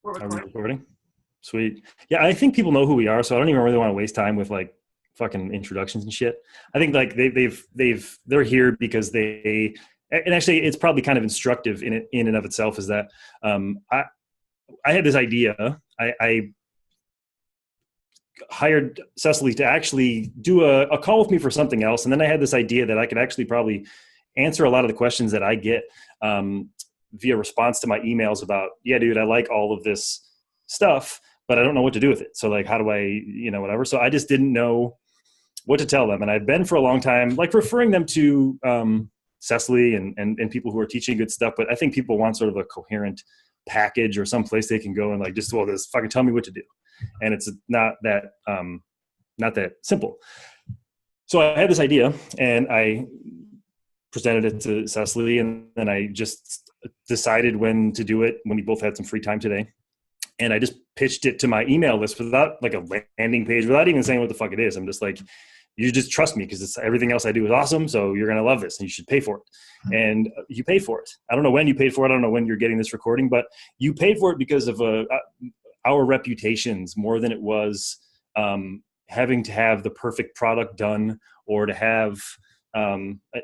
We're Are we recording. recording? Sweet. Yeah, I think people know who we are, so I don't even really want to waste time with like fucking introductions and shit. I think like they're here because and actually it's probably kind of instructive in and of itself is that I had this idea. I hired Cecily to actually do a call with me for something else, and then I had this idea that I could actually probably answer a lot of the questions that I get via response to my emails about, yeah, dude, I like all of this stuff, but I don't know what to do with it. So like, how do I, whatever. So I just didn't know what to tell them. And I've been for a long time, like referring them to Cecily and people who are teaching good stuff. But I think people want sort of a coherent package or some place they can go and like, just, well, just fucking tell me what to do. And it's not that simple. So I had this idea and I presented it to Cecily, and then I just decided when to do it when we both had some free time today. And I just pitched it to my email list without like a landing page, without even saying what the fuck it is. I'm just like, you just trust me because everything else I do is awesome. So you're going to love this and you should pay for it. And you pay for it. I don't know when you paid for it. I don't know when you're getting this recording, but you paid for it because of our reputations more than it was having to have the perfect product done or to have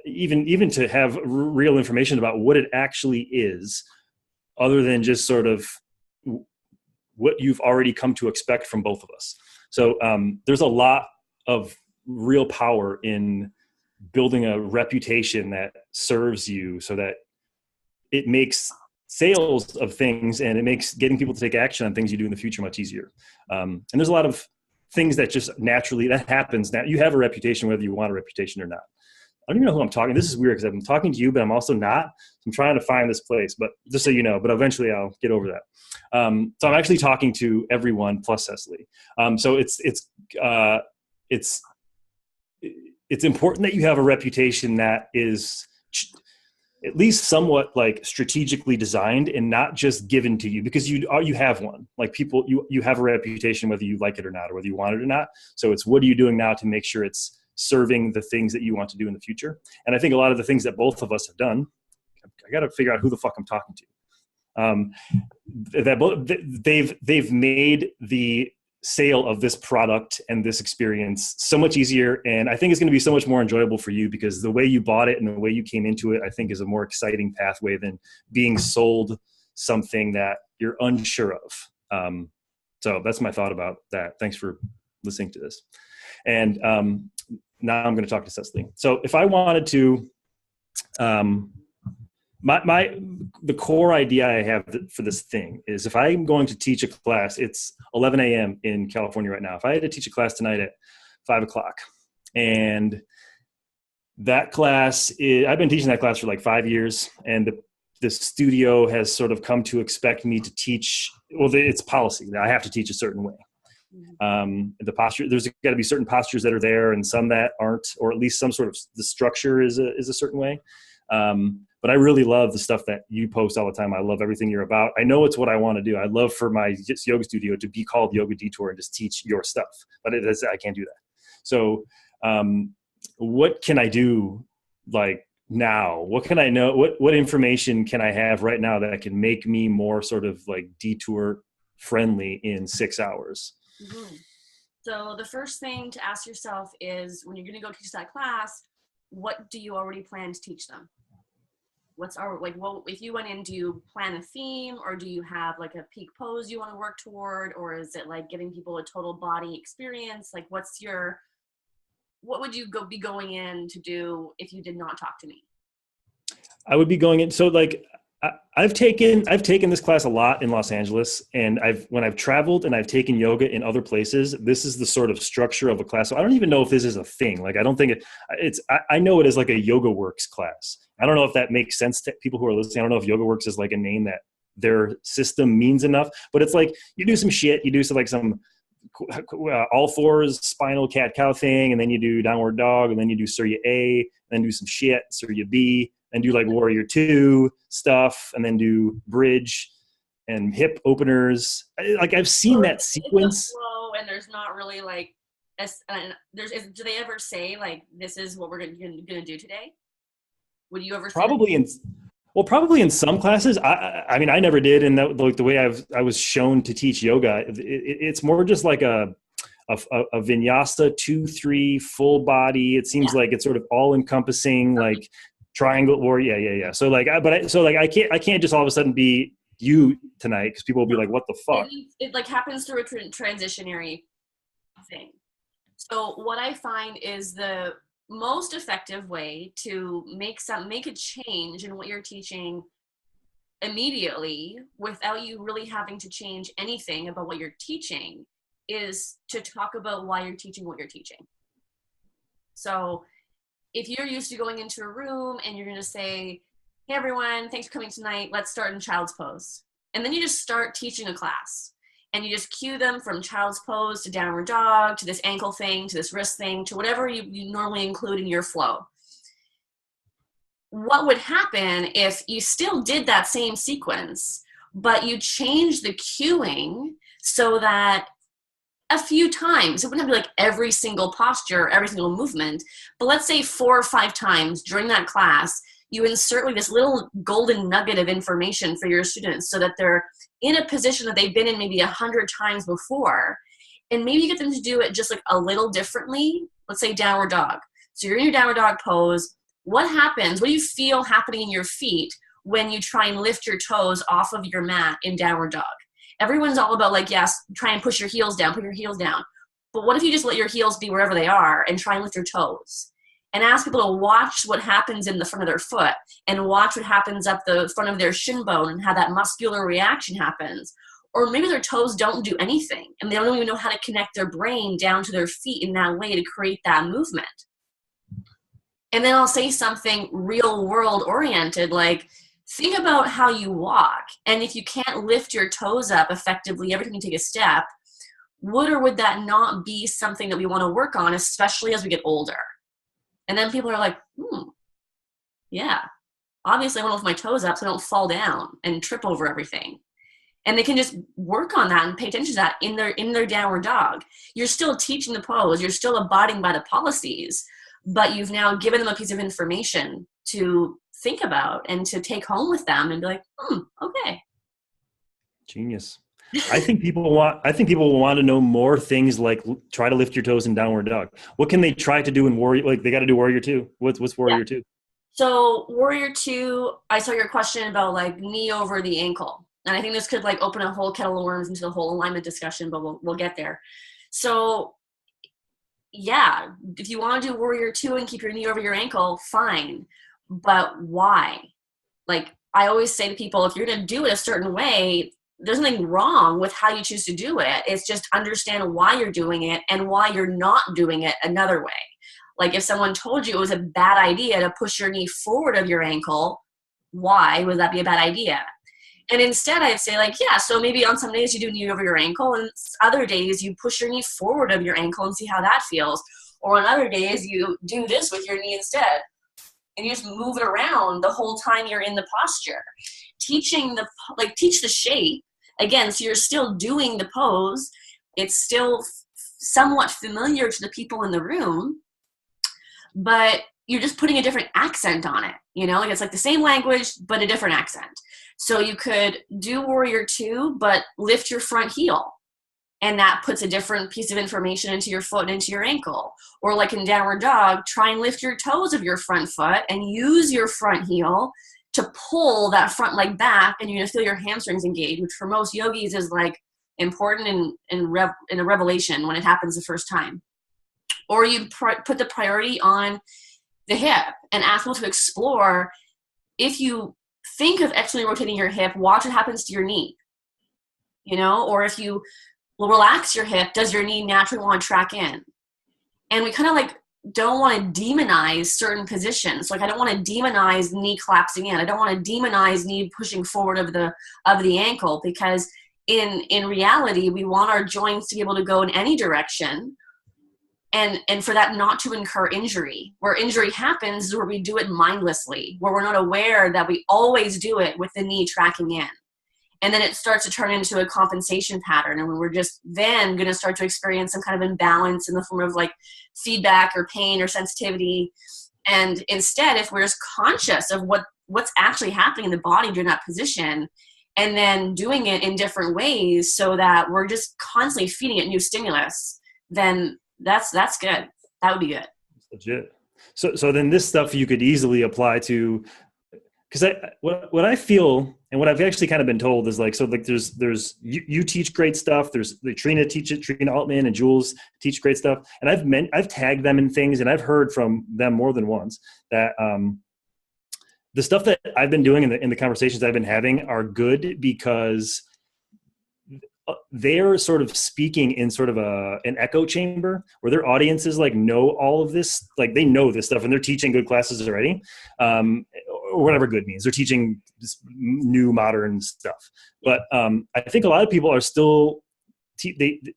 even to have real information about what it actually is, other than just sort of what you've already come to expect from both of us. So there's a lot of real power in building a reputation that serves you so that it makes sales of things and it makes getting people to take action on things you do in the future much easier. And there's a lot of things that just naturally, that happens now. You have a reputation whether you want a reputation or not. I don't even know who I'm talking. This is weird because I'm talking to you, but I'm also not. I'm trying to find this place, but just so you know, but eventually I'll get over that. So I'm actually talking to everyone plus Cecily. So it's important that you have a reputation that is at least somewhat like strategically designed and not just given to you, because you have one. Like people, you have a reputation whether you like it or not, or whether you want it or not. So it's, what are you doing now to make sure it's serving the things that you want to do in the future? And I think a lot of the things that both of us have done, I got to figure out who the fuck I'm talking to. They've made the sale of this product and this experience so much easier. And I think it's going to be so much more enjoyable for you because the way you bought it and the way you came into it, I think is a more exciting pathway than being sold something that you're unsure of. So that's my thought about that. Thanks for listening to this. And now I'm going to talk to Cecily. So if I wanted to, the core idea I have for this thing is, if I'm going to teach a class, it's 11 a.m. in California right now. If I had to teach a class tonight at 5 o'clock, and that class I've been teaching that class for like 5 years, and the studio has sort of come to expect me to teach. Well, it's policy that I have to teach a certain way. The posture, there's got to be certain postures that are there and some that aren't, or at least some sort of the structure is a certain way. But I really love the stuff that you post all the time. I love everything you're about. I know it's what I want to do. I'd love for my yoga studio to be called Yoga Detour and just teach your stuff, but I can't do that. So what can I do like now? What can I know? What information can I have right now that can make me more sort of like detour friendly in 6 hours? Mm-hmm. So the first thing to ask yourself is, when you're going to go teach that class, what do you already plan to teach them? If you went in, do you plan a theme, or do you have like a peak pose you want to work toward, or is it like giving people a total body experience? Like what would you be going in to do if you did not talk to me? I would be going in. So like, I've taken this class a lot in Los Angeles, and when I've traveled and I've taken yoga in other places, this is the sort of structure of a class. So I don't even know if this is a thing. Like, I don't think I know it as like a Yoga Works class. I don't know if that makes sense to people who are listening. I don't know if Yoga Works is like a name that their system means enough, but it's like, you do some shit, you do some all fours, spinal cat cow thing, and then you do downward dog, and then you do Surya A, and then do some shit, Surya B, and do like Warrior 2 stuff, and then do bridge and hip openers. Like, I've seen that sequence. It's a flow, and there's not really like, do they ever say like, this is what we're gonna do today? Would you ever say Probably Well, probably in some classes. I mean, I never did, and that, like the way I was shown to teach yoga, it's more just like a vinyasa 2-3 full body. It seems Yeah. like it's sort of all encompassing, like triangle warrior. Yeah. So like, so like I can't just all of a sudden be you tonight because people will be No. like, what the fuck? It like happens through a transitionary thing. So what I find is the most effective way to make a change in what you're teaching immediately without you really having to change anything about what you're teaching is to talk about why you're teaching what you're teaching. So if you're used to going into a room and you're going to say, hey everyone, thanks for coming tonight, let's start in child's pose. And then you just start teaching a class and you just cue them from child's pose to downward dog to this ankle thing to this wrist thing to whatever you normally include in your flow. What would happen if you still did that same sequence, but you changed the cueing so that a few times, it wouldn't have to be like every single posture, every single movement, but let's say 4 or 5 times during that class, you insert like this little golden nugget of information for your students so that they're in a position that they've been in maybe 100 times before. And maybe you get them to do it just like a little differently. Let's say downward dog. So you're in your downward dog pose. What happens? What do you feel happening in your feet when you try and lift your toes off of your mat in downward dog? Everyone's all about like, yes, try and push your heels down, put your heels down. But what if you just let your heels be wherever they are and try and lift your toes? And ask people to watch what happens in the front of their foot and watch what happens up the front of their shin bone and how that muscular reaction happens. Or maybe their toes don't do anything and they don't even know how to connect their brain down to their feet in that way to create that movement. And then I'll say something real world oriented, like, think about how you walk. And if you can't lift your toes up effectively every time you take a step, would or would that not be something that we want to work on, especially as we get older? And then people are like, yeah, obviously I want to lift my toes up so I don't fall down and trip over everything. And they can just work on that and pay attention to that in their downward dog. You're still teaching the pose. You're still abiding by the policies, but you've now given them a piece of information to think about and to take home with them and be like, okay. Genius. I think people will want to know more things like try to lift your toes in downward dog. What can they try to do in warrior? Like they got to do warrior 2. What's warrior 2? So warrior 2, I saw your question about like knee over the ankle. And I think this could like open a whole kettle of worms into the whole alignment discussion, but we'll get there. So yeah, if you want to do warrior 2 and keep your knee over your ankle, fine. But why? Like I always say to people, if you're going to do it a certain way, there's nothing wrong with how you choose to do it. It's just understand why you're doing it and why you're not doing it another way. Like if someone told you it was a bad idea to push your knee forward of your ankle, why would that be a bad idea? And instead I'd say like, yeah, so maybe on some days you do knee over your ankle and other days you push your knee forward of your ankle and see how that feels. Or on other days you do this with your knee instead. And you just move it around the whole time you're in the posture. Teach the shape. Again, so you're still doing the pose. It's still somewhat familiar to the people in the room, but you're just putting a different accent on it. You know, like it's like the same language, but a different accent. So you could do warrior 2, but lift your front heel. And that puts a different piece of information into your foot and into your ankle. Or like in downward dog, try and lift your toes of your front foot and use your front heel to pull that front leg back, and you're going to feel your hamstrings engage, which for most yogis is like important in a revelation when it happens the first time. Or you put the priority on the hip and ask people to explore. If you think of externally rotating your hip, watch what happens to your knee. You know, or if you will relax your hip, does your knee naturally want to track in? And we kind of like don't want to demonize certain positions. Like I don't want to demonize knee collapsing in. I don't want to demonize knee pushing forward of the ankle, because in reality, we want our joints to be able to go in any direction, and for that not to incur injury. Where injury happens is where we do it mindlessly, where we're not aware that we always do it with the knee tracking in. And then it starts to turn into a compensation pattern. And we're just then going to start to experience some kind of imbalance in the form of like feedback or pain or sensitivity. And instead, if we're just conscious of what what's actually happening in the body during that position, and then doing it in different ways so that we're just constantly feeding it new stimulus, then that's good. That would be good. Legit. So then this stuff you could easily apply to, because what I feel and what I've actually kind of been told is like, so like there's you teach great stuff. There's like Trina Altman and Jules teach great stuff. And I've tagged them in things, and I've heard from them more than once that the stuff that I've been doing in the conversations I've been having are good because they're sort of speaking in sort of an echo chamber where their audiences like know all of this, like they know this stuff and they're teaching good classes already, or whatever good means. They're teaching this new modern stuff. But I think a lot of people are still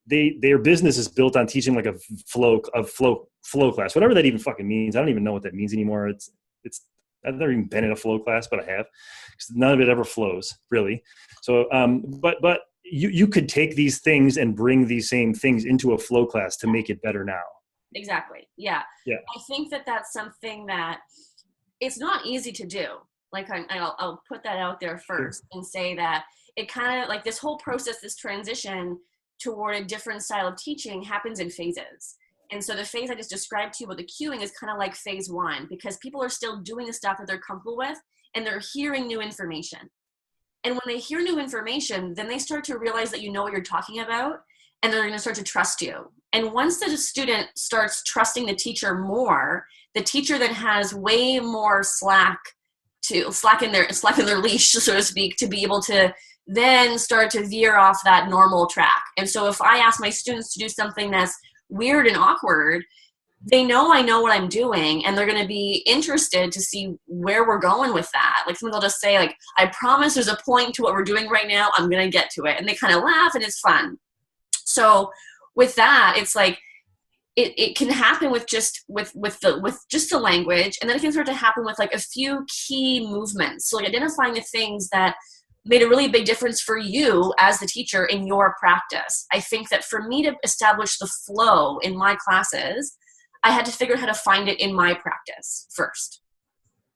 their business is built on teaching like a flow class, whatever that even fucking means. I don't even know what that means anymore. It's I've never even been in a flow class, but I have, because none of it ever flows really. So, but you could take these things and bring these same things into a flow class to make it better now. Exactly. Yeah. Yeah. I think that that's something that it's not easy to do. Like I'll put that out there first and say that it kind of like this whole process, this transition toward a different style of teaching happens in phases. And so the phase I just described to you about the cueing is kind of like phase one, because people are still doing the stuff that they're comfortable with and they're hearing new information. And when they hear new information, then they start to realize that you know what you're talking about, and they're going to start to trust you. And once the student starts trusting the teacher more, the teacher then has way more slack in their leash, so to speak, to be able to then start to veer off that normal track. And so if I ask my students to do something that's weird and awkward, they know I know what I'm doing, and they're going to be interested to see where we're going with that. Like sometimes they'll just say like, I promise there's a point to what we're doing right now. I'm going to get to it. And they kind of laugh and it's fun. So with that, it's like, it can happen with just the language. And then it can start to happen with like a few key movements. So like identifying the things that made a really big difference for you as the teacher in your practice. I think that for me to establish the flow in my classes, I had to figure out how to find it in my practice first.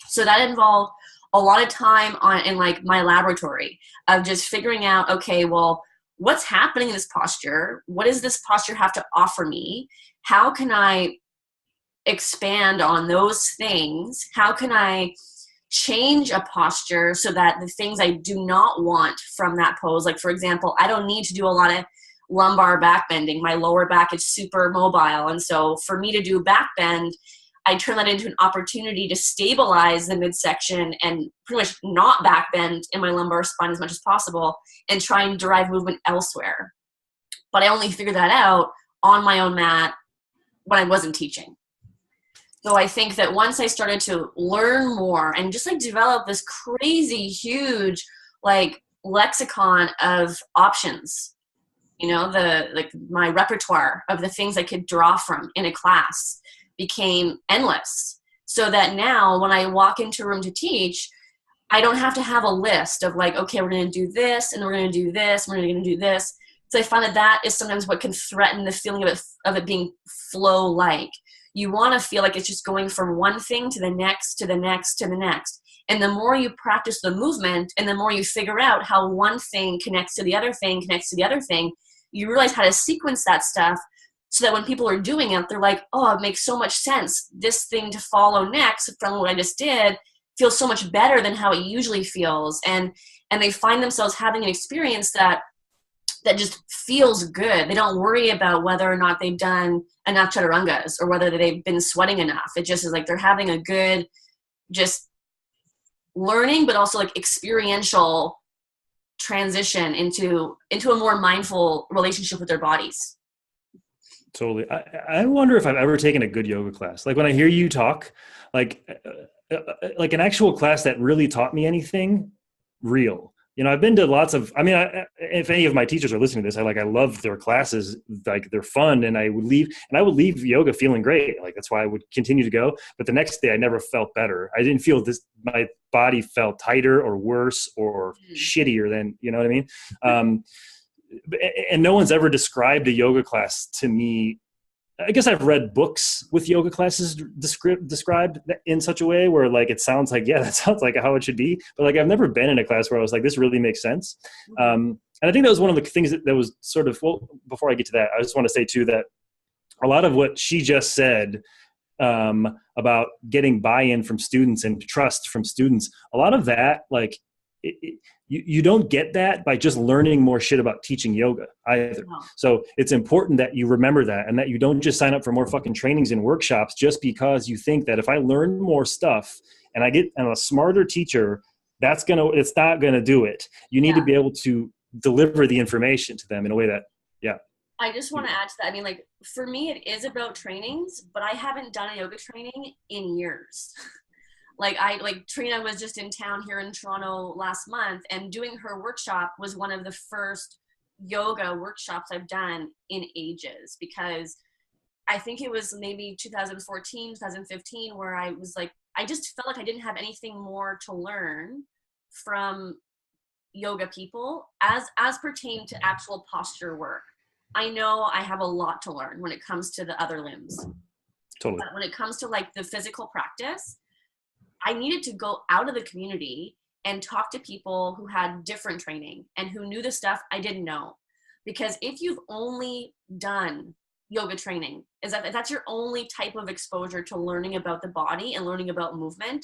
So that involved a lot of time in like my laboratory of just figuring out, okay, well, what's happening in this posture? What does this posture have to offer me? How can I expand on those things? How can I change a posture so that the things I do not want from that pose, like for example, I don't need to do a lot of lumbar back bending. My lower back is super mobile. And so for me to do back bend, I turn that into an opportunity to stabilize the midsection and pretty much not back bend in my lumbar spine as much as possible and try and derive movement elsewhere. But I only figured that out on my own mat when I wasn't teaching. So I think that once I started to learn more and just like develop this crazy huge like lexicon of options, my repertoire of the things I could draw from in a class became endless. So that now when I walk into a room to teach, I don't have to have a list of like, okay, we're going to do this and we're going to do this, and we're going to do this. So I find that is sometimes what can threaten the feeling of it being flow-like. You want to feel like it's just going from one thing to the next, to the next, to the next. And the more you practice the movement and the more you figure out how one thing connects to the other thing, you realize how to sequence that stuff so that when people are doing it, they're like, oh, it makes so much sense. This thing to follow next from what I just did feels so much better than how it usually feels. And they find themselves having an experience that just feels good. They don't worry about whether or not they've done enough chaturangas or whether they've been sweating enough. It just is like they're having a good just learning, but also like experiential transition into a more mindful relationship with their bodies. Totally. I wonder if I've ever taken a good yoga class. Like when I hear you talk, like an actual class that really taught me anything real. I've been to lots of, if any of my teachers are listening to this, I love their classes. Like they're fun, and I would leave yoga feeling great. Like that's why I would continue to go. But the next day I never felt better. I didn't feel my body felt tighter or worse or shittier than, you know what I mean? And no one's ever described a yoga class to me I guess I've read books with yoga classes described in such a way where like it sounds like, yeah, that sounds like how it should be. But like I've never been in a class where I was like, this really makes sense. And I think that was one of the things that was sort of, well, before I get to that, I just want to say too that a lot of what she just said about getting buy-in from students and trust from students, a lot of that, like you don't get that by just learning more shit about teaching yoga either. No. So it's important that you remember that, and that you don't just sign up for more fucking trainings and workshops just because you think that if I learn more stuff and I'm a smarter teacher, it's not gonna do it. You need to be able to deliver the information to them in a way that, I just want to add to that. I mean, like, for me, it is about trainings, but I haven't done a yoga training in years. Like Trina was just in town here in Toronto last month, and doing her workshop was one of the first yoga workshops I've done in ages, because I think it was maybe 2014, 2015, where I was like, I just felt like I didn't have anything more to learn from yoga people as pertained to actual posture work. I know I have a lot to learn when it comes to the other limbs. Totally. But when it comes to like the physical practice, I needed to go out of the community and talk to people who had different training and who knew the stuff I didn't know. Because if you've only done yoga training, if that's your only type of exposure to learning about the body and learning about movement,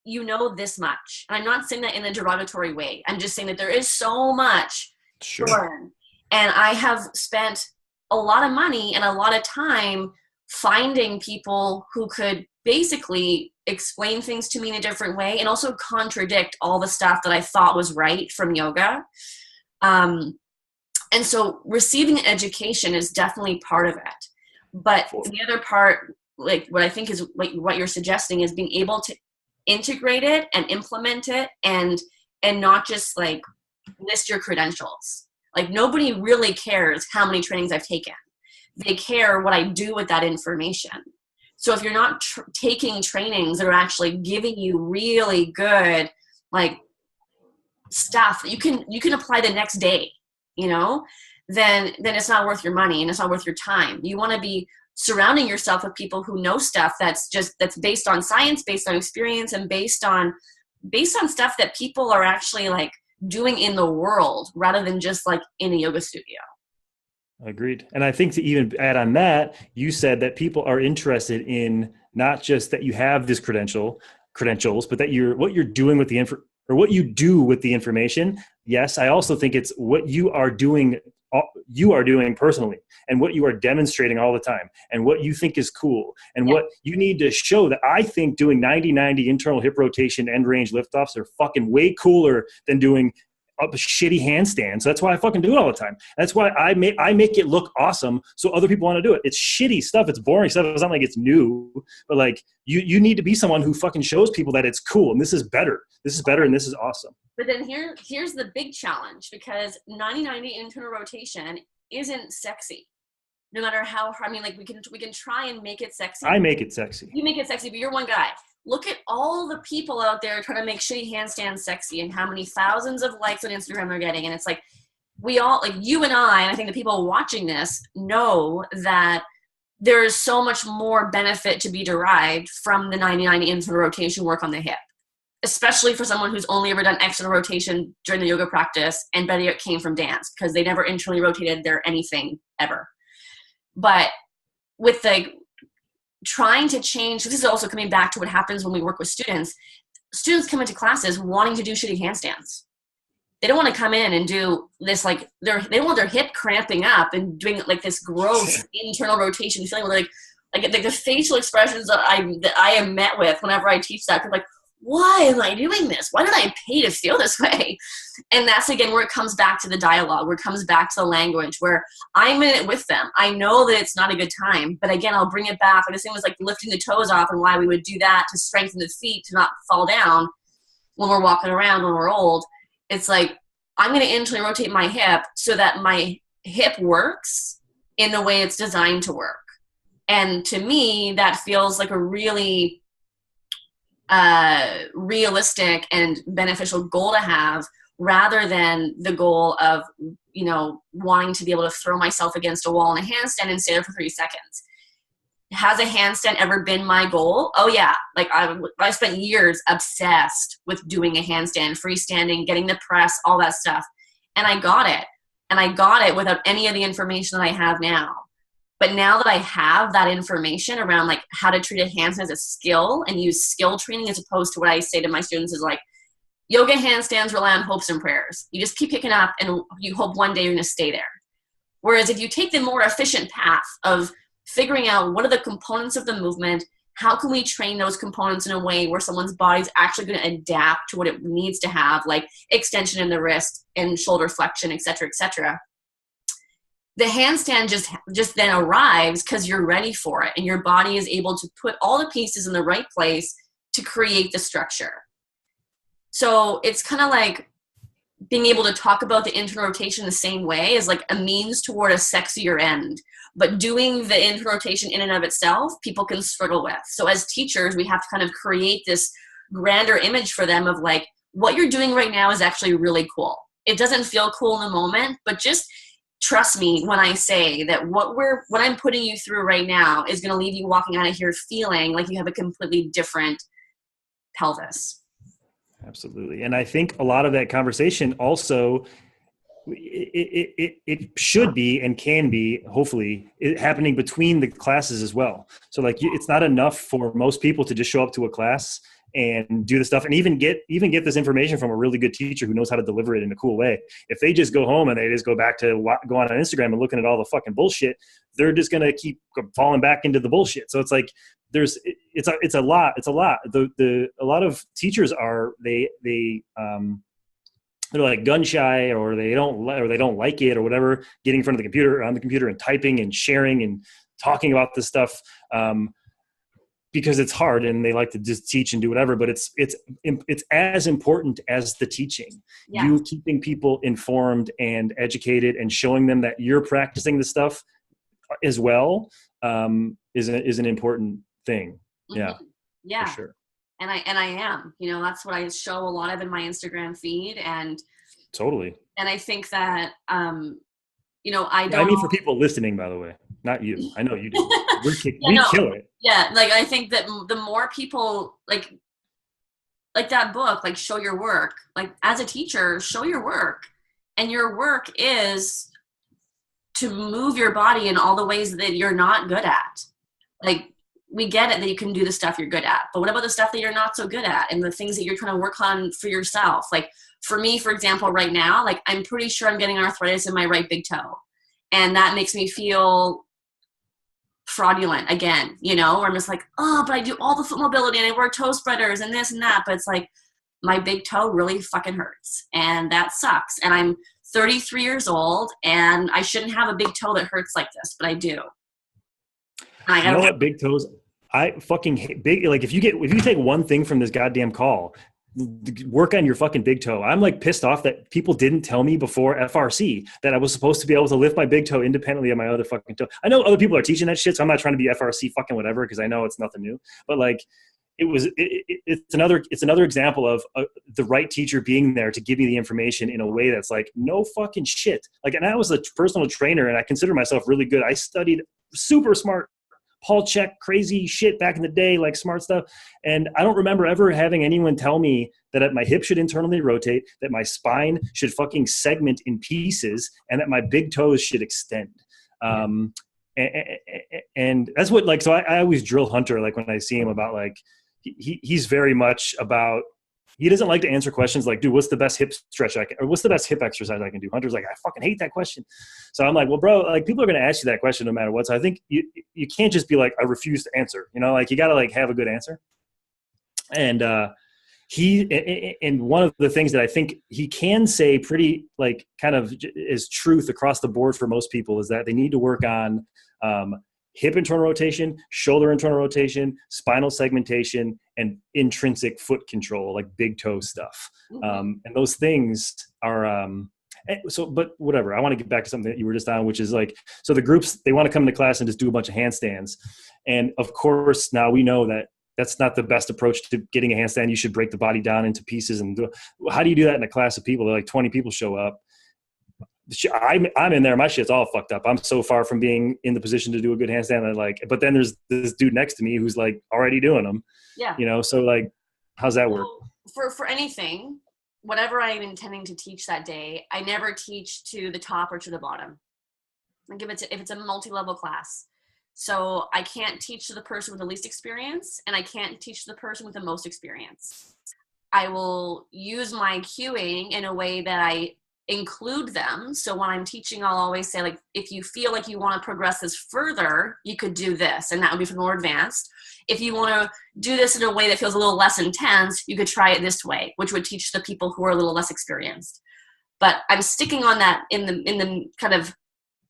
you know this much. And I'm not saying that in a derogatory way. I'm just saying that there is so much to learn. And I have spent a lot of money and a lot of time finding people who could basically explain things to me in a different way and also contradict all the stuff that I thought was right from yoga. And so receiving an education is definitely part of it. But the other part, like what I think is what you're suggesting, is being able to integrate it and implement it and not just like list your credentials. Like nobody really cares how many trainings I've taken. They care what I do with that information. So if you're not taking trainings that are actually giving you really good like stuff that you can apply the next day, you know, then it's not worth your money and it's not worth your time. You want to be surrounding yourself with people who know stuff that's based on science, based on experience, and based on stuff that people are actually like doing in the world rather than just like in a yoga studio. Agreed. And I think to even add on that, you said that people are interested in not just that you have this credentials, but that what you're doing with what you do with the information. Yes, I also think it's what you are doing personally, and what you are demonstrating all the time, and what you think is cool, and what you need to show. That I think doing 90-90 internal hip rotation end range liftoffs are fucking way cooler than doing a shitty handstand. So that's why I fucking do it all the time. That's why I make it look awesome so other people want to do it. It's shitty stuff. It's boring stuff. It's not like it's new, but like you need to be someone who fucking shows people that it's cool and this is better. This is better and this is awesome. But then here's the big challenge, because 90-90 internal rotation isn't sexy. No matter how, I mean, like we can try and make it sexy. I make it sexy. You make it sexy, but you're one guy. Look at all the people out there trying to make shitty handstands sexy and how many thousands of likes on Instagram they're getting. And it's like, we all, like you and I think the people watching this know that there is so much more benefit to be derived from the 90-90 internal rotation work on the hip, especially for someone who's only ever done external rotation during the yoga practice, and better yet came from dance because they never internally rotated their anything ever. But with the trying to change, this is also coming back to what happens when we work with students. Students come into classes wanting to do shitty handstands. They don't want to come in and do this, like they don't want their hip cramping up and doing like this gross internal rotation feeling where like the facial expressions that I am met with whenever I teach that. They're like, why am I doing this? Why did I pay to feel this way? And that's, again, where it comes back to the dialogue, where it comes back to the language, where I'm in it with them. I know that it's not a good time, but again, I'll bring it back. Like the same was like lifting the toes off and why we would do that to strengthen the feet to not fall down when we're walking around when we're old. It's like, I'm going to internally rotate my hip so that my hip works in the way it's designed to work. And to me, that feels like a really realistic and beneficial goal to have, rather than the goal of, wanting to be able to throw myself against a wall in a handstand and stay there for 30 seconds. Has a handstand ever been my goal? Oh yeah. Like I spent years obsessed with doing a handstand, freestanding, getting the press, all that stuff. And I got it. And I got it without any of the information that I have now. But now that I have that information around like how to treat a handstand as a skill and use skill training, as opposed to what I say to my students is like, yoga handstands rely on hopes and prayers. You just keep picking up and you hope one day you're going to stay there. Whereas if you take the more efficient path of figuring out what are the components of the movement, how can we train those components in a way where someone's body's actually going to adapt to what it needs to have, like extension in the wrist and shoulder flexion, et cetera, et cetera. The handstand just then arrives because you're ready for it and your body is able to put all the pieces in the right place to create the structure. So it's kind of like being able to talk about the internal rotation the same way as like a means toward a sexier end. But doing the internal rotation in and of itself, people can struggle with. So as teachers, we have to kind of create this grander image for them of like, what you're doing right now is actually really cool. It doesn't feel cool in the moment, but just trust me when I say that what I'm putting you through right now is going to leave you walking out of here feeling like you have a completely different pelvis. Absolutely. And I think a lot of that conversation also, it should be and can be, hopefully, happening between the classes as well. So like, it's not enough for most people to just show up to a class and do the stuff and even get this information from a really good teacher who knows how to deliver it in a cool way. If they just go home and they just go back to going on Instagram and looking at all the fucking bullshit, they're just going to keep falling back into the bullshit. So it's like, it's a lot. A lot of teachers are, they're like gun shy, or they don't like it or whatever, getting in front of the computer, on the computer and typing and sharing and talking about this stuff. Because it's hard and they like to just teach and do whatever, but it's as important as the teaching. Yeah. You keeping people informed and educated and showing them that you're practicing the stuff as well is an important thing. Yeah. Yeah. For sure. And I am, that's what I show a lot of in my Instagram feed. And totally. And I think that, I mean, for people listening, by the way, not you. I know you do. We kill it. Yeah. Like, I think that the more people like that book, like Show Your Work, like as a teacher, show your work, and your work is to move your body in all the ways that you're not good at. Like, we get it that you can do the stuff you're good at, but what about the stuff that you're not so good at and the things that you're trying to work on for yourself? Like for me, for example, right now, like I'm pretty sure I'm getting arthritis in my right big toe. And that makes me feel fraudulent again, where I'm just like, oh, but I do all the foot mobility and I wear toe spreaders and this and that. But it's like my big toe really fucking hurts and that sucks. And I'm 33 years old and I shouldn't have a big toe that hurts like this, but I do. You know what, big toes? I fucking hate big. Like if you take one thing from this goddamn call, work on your fucking big toe. I'm like pissed off that people didn't tell me before FRC that I was supposed to be able to lift my big toe independently of my other fucking toe. I know other people are teaching that shit, so I'm not trying to be FRC fucking whatever, because I know it's nothing new. But like, it's another example of the right teacher being there to give me the information in a way that's like, no fucking shit. Like, and I was a personal trainer and I consider myself really good. I studied super smart Paul Chek crazy shit back in the day, like smart stuff. And I don't remember ever having anyone tell me that my hip should internally rotate, that my spine should fucking segment in pieces, and that my big toes should extend. And that's what, like, so I always drill Hunter, like when I see him, about like, he's very much about, he doesn't like to answer questions like, dude, what's the best hip stretch or what's the best hip exercise I can do? Hunter's like, I fucking hate that question. So I'm like, well, bro, like people are going to ask you that question no matter what. So I think you can't just be like, I refuse to answer, like you got to like have a good answer. And and one of the things that I think he can say pretty like kind of is truth across the board for most people is that they need to work on hip internal rotation, shoulder internal rotation, spinal segmentation, and intrinsic foot control, like big toe stuff. And those things are, but whatever. I want to get back to something that you were just on, which is like, so the groups, they want to come to class and just do a bunch of handstands. And of course, now we know that that's not the best approach to getting a handstand. You should break the body down into pieces. And how do you do that in a class of people? Like 20 people show up. I'm in there. My shit's all fucked up. I'm so far from being in the position to do a good handstand. But then there's this dude next to me who's like already doing them. Yeah. So like, how's that work? For anything, whatever I'm intending to teach that day, I never teach to the top or to the bottom. Like if it's a multi-level class. So I can't teach to the person with the least experience, and I can't teach to the person with the most experience. I will use my cueing in a way that I include them. So when I'm teaching, I'll always say, like, if you feel like you want to progress this further, you could do this, and that would be for more advanced. If you want to do this in a way that feels a little less intense, you could try it this way, which would teach the people who are a little less experienced. But I'm sticking on that in the kind of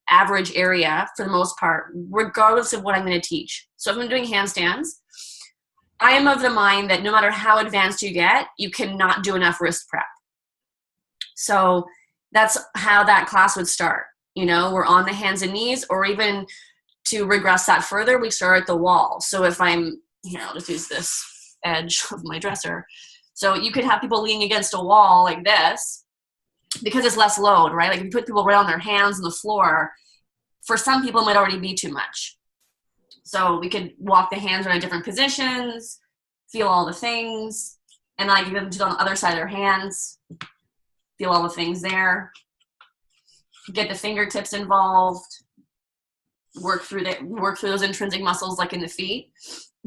average area for the most part, regardless of what I'm going to teach. So if I'm doing handstands, I am of the mind that no matter how advanced you get, you cannot do enough wrist prep. So that's how that class would start. We're on the hands and knees, or even to regress that further, we start at the wall. So if I'm, I'll just use this edge of my dresser. So you could have people leaning against a wall like this, because it's less load, right? Like if you put people right on their hands on the floor, for some people it might already be too much. So we could walk the hands around in different positions, feel all the things, and I give them to on the other side of their hands, feel all the things there, get the fingertips involved, work through those intrinsic muscles like in the feet,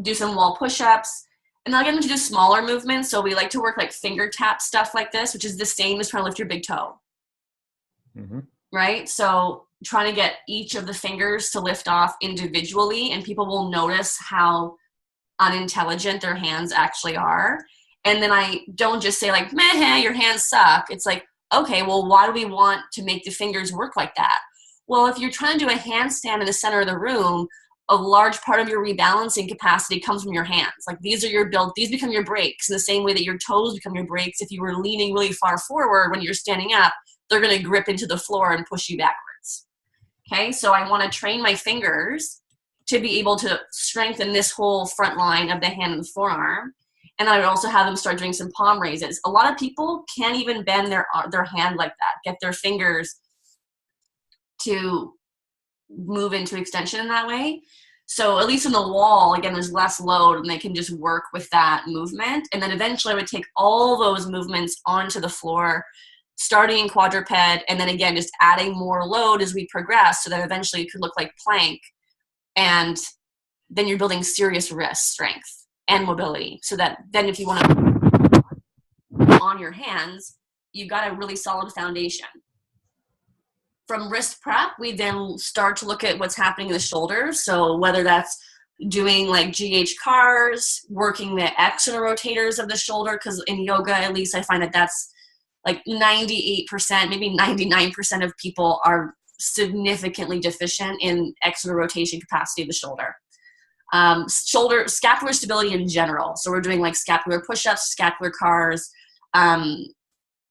do some wall push-ups. And then I'll get them to do smaller movements. So we like to work like finger tap stuff like this, which is the same as trying to lift your big toe. Mm-hmm. Right? So trying to get each of the fingers to lift off individually, and people will notice how unintelligent their hands actually are. And then I don't just say like, meh, your hands suck. It's like, okay, well, why do we want to make the fingers work like that? Well, if you're trying to do a handstand in the center of the room, a large part of your rebalancing capacity comes from your hands. Like these become your brakes in the same way that your toes become your brakes. If you were leaning really far forward when you're standing up, they're going to grip into the floor and push you backwards. Okay, so I want to train my fingers to be able to strengthen this whole front line of the hand and the forearm. And I would also have them start doing some palm raises. A lot of people can't even bend their hand like that, get their fingers to move into extension in that way. So at least in the wall, again, there's less load and they can just work with that movement. And then eventually I would take all those movements onto the floor, starting in quadruped, and then again, just adding more load as we progress so that eventually it could look like plank. And then you're building serious wrist strength and mobility, so that then if you want to on your hands, you've got a really solid foundation. From wrist prep, we then start to look at what's happening in the shoulders. So whether that's doing like GH cars, working the external rotators of the shoulder, because in yoga, at least I find that that's like 98%, maybe 99% of people are significantly deficient in external rotation capacity of the shoulder. Scapular stability in general. So we're doing like scapular push-ups, scapular cars,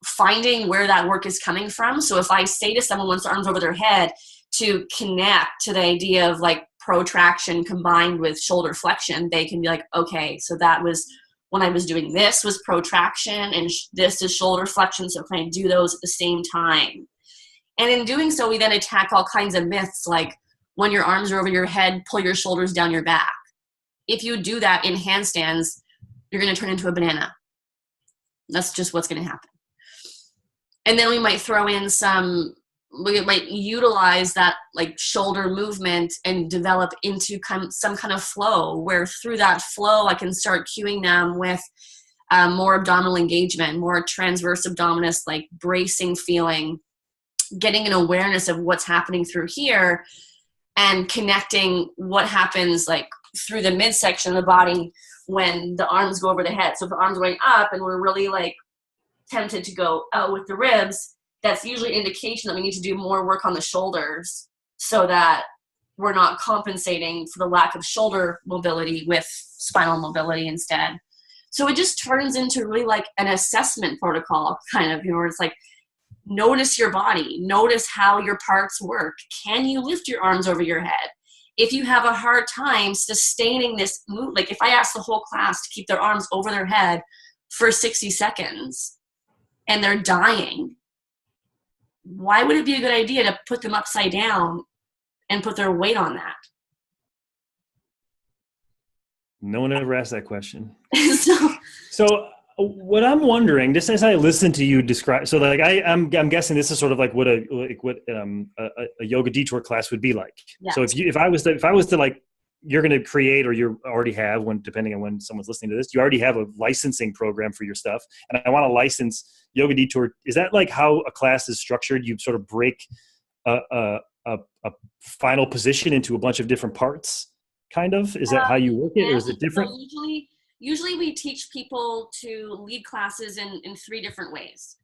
finding where that work is coming from. So if I say to someone once their arms over their head to connect to the idea of like protraction combined with shoulder flexion, they can be like, okay, so that was when I was doing this was protraction and this is shoulder flexion. So can I do those at the same time? And in doing so, we then attack all kinds of myths like when your arms are over your head, pull your shoulders down your back. If you do that in handstands, you're going to turn into a banana. That's just what's going to happen. And then we might throw in we might utilize that like shoulder movement and develop into some kind of flow where through that flow, I can start cueing them with more abdominal engagement, more transverse abdominis, like bracing feeling, getting an awareness of what's happening through here and connecting what happens like through the midsection of the body when the arms go over the head. So if the arms are going up and we're really like tempted to go out with the ribs, that's usually an indication that we need to do more work on the shoulders so that we're not compensating for the lack of shoulder mobility with spinal mobility instead. So it just turns into really like an assessment protocol kind of, where it's like, notice your body, notice how your parts work. Can you lift your arms over your head? if you have a hard time sustaining this move, like if I ask the whole class to keep their arms over their head for 60 seconds and they're dying, why would it be a good idea to put them upside down and put their weight on that? No one ever asked that question. So what I'm wondering, just as I listen to you describe, so like I'm guessing this is sort of like what a yoga detour class would be like. yeah. So if I was to like, you're going to create, or you already have, when depending on when someone's listening to this, you already have a licensing program for your stuff, and I want to license yoga detour. Is that like how a class is structured? You sort of break a final position into a bunch of different parts, kind of? Is that how you work it, or is it different? So usually we teach people to lead classes in 3 different ways.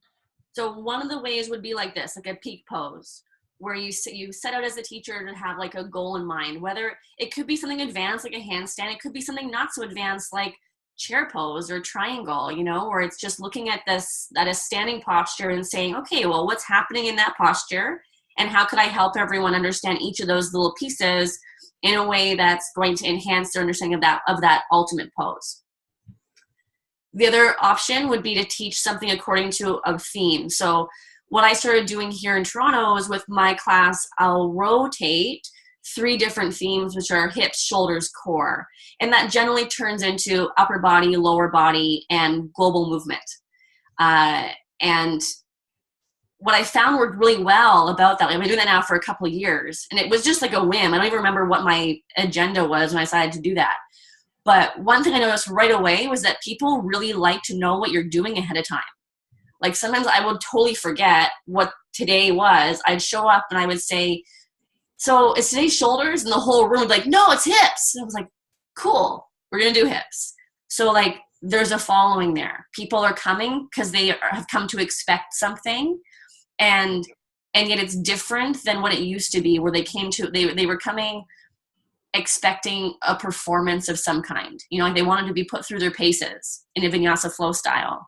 So one of the ways would be like this, like a peak pose, where you set out as a teacher to have like a goal in mind, whether it could be something advanced like a handstand, it could be something not so advanced like chair pose or triangle, you know, where it's just looking at this, at a standing posture and saying, okay, well, what's happening in that posture, and how could I help everyone understand each of those little pieces in a way that's going to enhance their understanding of that ultimate pose. The other option would be to teach something according to a theme. So what I started doing here in Toronto is, with my class, I'll rotate 3 different themes, which are hips, shoulders, core. And that generally turns into upper body, lower body, and global movement. And what I found worked really well about that, I've been doing that now for a couple of years, and it was just like a whim. I don't even remember what my agenda was when I decided to do that. But one thing I noticed right away was that people really like to know what you're doing ahead of time. Like sometimes I would totally forget what today was. I'd show up and I would say, so is today shoulders? And the whole room would be like, no, it's hips. And I was like, cool, we're going to do hips. So like there's a following there. People are coming because they have come to expect something. And yet it's different than what it used to be, where they were coming expecting a performance of some kind. You know, like they wanted to be put through their paces in a vinyasa flow style.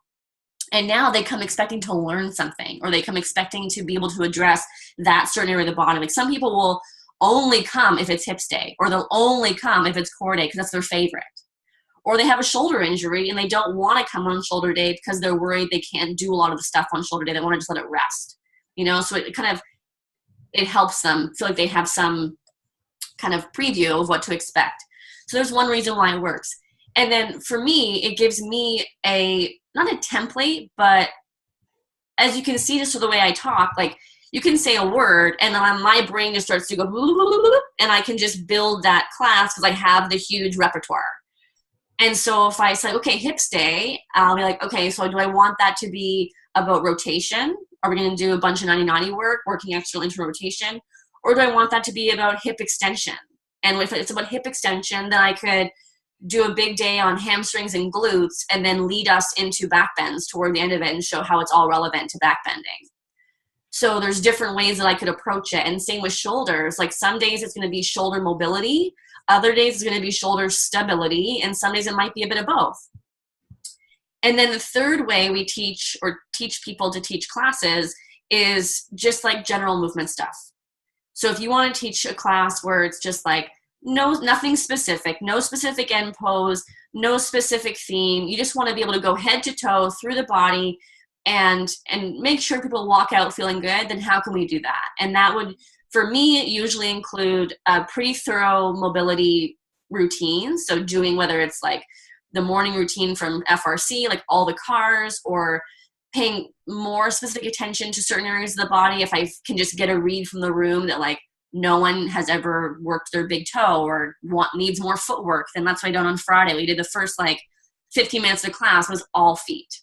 And now they come expecting to learn something, or they come expecting to be able to address that certain area of the body. Like some people will only come if it's hips day, or they'll only come if it's core day because that's their favorite. Or they have a shoulder injury and they don't want to come on shoulder day because they're worried they can't do a lot of the stuff on shoulder day. They want to just let it rest, you know? So it helps them feel like they have some kind of preview of what to expect. So there's one reason why it works. And then for me, it gives me not a template, but as you can see, just the way I talk, like you can say a word and then my brain just starts to go, and I can just build that class because I have the huge repertoire. And so if I say, okay, hips day, I'll be like, okay, so do I want that to be about rotation? Are we going to do a bunch of 90-90 work, working external internal rotation? Or do I want that to be about hip extension? And if it's about hip extension, then I could do a big day on hamstrings and glutes and then lead us into back bends toward the end of it and show how it's all relevant to back bending. So there's different ways that I could approach it. And same with shoulders. Like some days it's going to be shoulder mobility. Other days it's going to be shoulder stability. And some days it might be a bit of both. And then the third way we teach people to teach classes is just like general movement stuff. So if you want to teach a class where it's just like nothing specific, no specific end pose, no specific theme, you just want to be able to go head to toe through the body and make sure people walk out feeling good, then how can we do that? And that would, for me, usually include a pretty thorough mobility routine. So doing, whether it's like the morning routine from FRC, like all the cars, or paying more specific attention to certain areas of the body. If I can just get a read from the room that like no one has ever worked their big toe or needs more footwork, then that's what I done on Friday. We did the first like 15 minutes of class was all feet.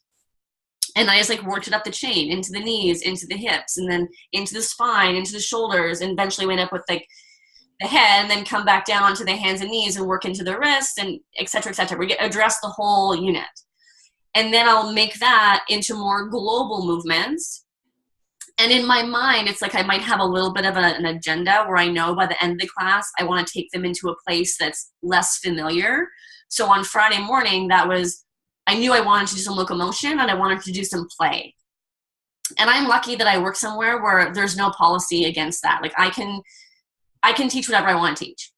And I just like worked it up the chain into the knees, into the hips, and then into the spine, into the shoulders, and eventually went up with like the head, and then come back down onto the hands and knees and work into the wrists, and et cetera, et cetera. We address the whole unit. And then I'll make that into more global movements. And in my mind, it's like I might have a little bit of an agenda where I know by the end of the class, I want to take them into a place that's less familiar. So on Friday morning, I knew I wanted to do some locomotion and I wanted to do some play. And I'm lucky that I work somewhere where there's no policy against that. Like I can teach whatever I want to teach.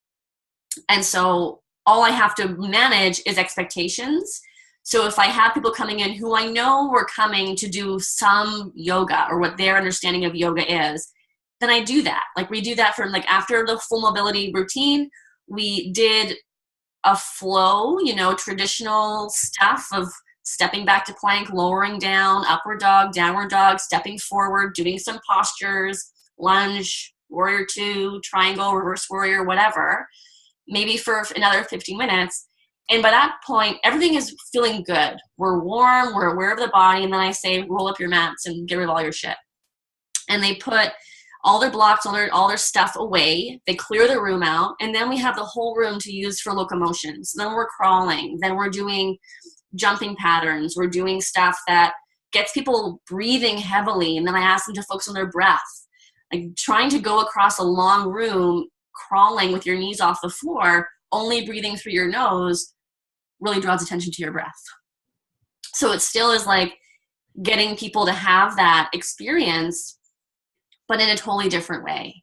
And so all I have to manage is expectations. So if I have people coming in who I know were coming to do some yoga or what their understanding of yoga is, then I do that. Like we do that from like after the full mobility routine, we did a flow, you know, traditional stuff of stepping back to plank, lowering down, upward dog, downward dog, stepping forward, doing some postures, lunge, warrior two, triangle, reverse warrior, whatever, maybe for another 15 minutes. And by that point, everything is feeling good. We're warm, we're aware of the body. And then I say, roll up your mats and get rid of all your shit. And they put all their blocks, all their stuff away. They clear the room out. And then we have the whole room to use for locomotion. So then we're crawling. Then we're doing jumping patterns. We're doing stuff that gets people breathing heavily. And then I ask them to focus on their breath. Like trying to go across a long room, crawling with your knees off the floor, only breathing through your nose really draws attention to your breath. So it still is like getting people to have that experience, but in a totally different way.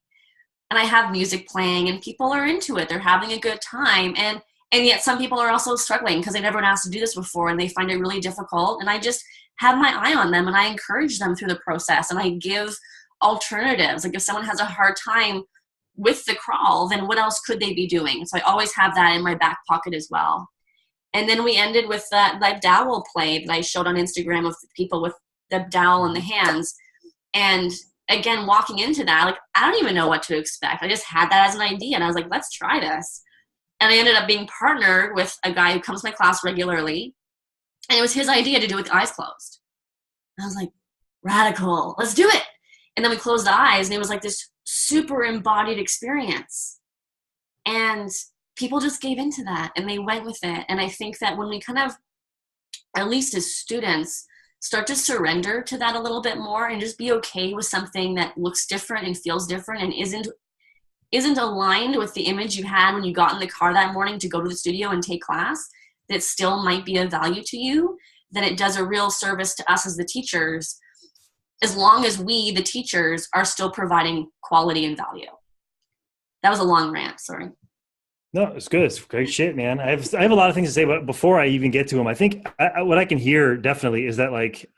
And I have music playing and people are into it. They're having a good time. And yet some people are also struggling because they've never been asked to do this before and they find it really difficult. And I just have my eye on them and I encourage them through the process and I give alternatives. Like if someone has a hard time with the crawl, then what else could they be doing? So I always have that in my back pocket as well. And then we ended with that dowel play that I showed on Instagram of people with the dowel in the hands. And again, walking into that, like, I don't even know what to expect. I just had that as an idea and I was like, let's try this. And I ended up being partnered with a guy who comes to my class regularly. And it was his idea to do it with eyes closed. And I was like, radical, let's do it. And then we closed the eyes and it was like this super embodied experience. And people just gave into that and they went with it. And I think that when we kind of, at least as students, start to surrender to that a little bit more and just be okay with something that looks different and feels different and isn't aligned with the image you had when you got in the car that morning to go to the studio and take class, that still might be of value to you, then it does a real service to us as the teachers, as long as we, the teachers, are still providing quality and value. That was a long rant, sorry. No, it's good. It's great shit, man. I have a lot of things to say, but before I even get to them, I think what I can hear definitely is that like,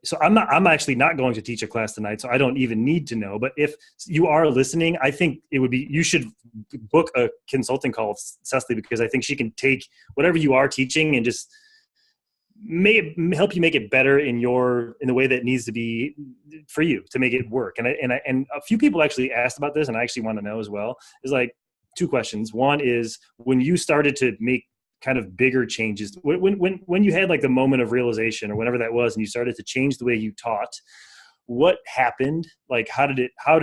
so I'm actually not going to teach a class tonight, so I don't even need to know. But if you are listening, I think you should book a consulting call with Cecily because I think she can take whatever you are teaching and just help you make it better in the way that it needs to be for you to make it work. And a few people actually asked about this, and I actually want to know as well. Is like, two questions. One is when you started to make kind of bigger changes, when you had like the moment of realization or whenever that was, and you started to change the way you taught, what happened? Like, how did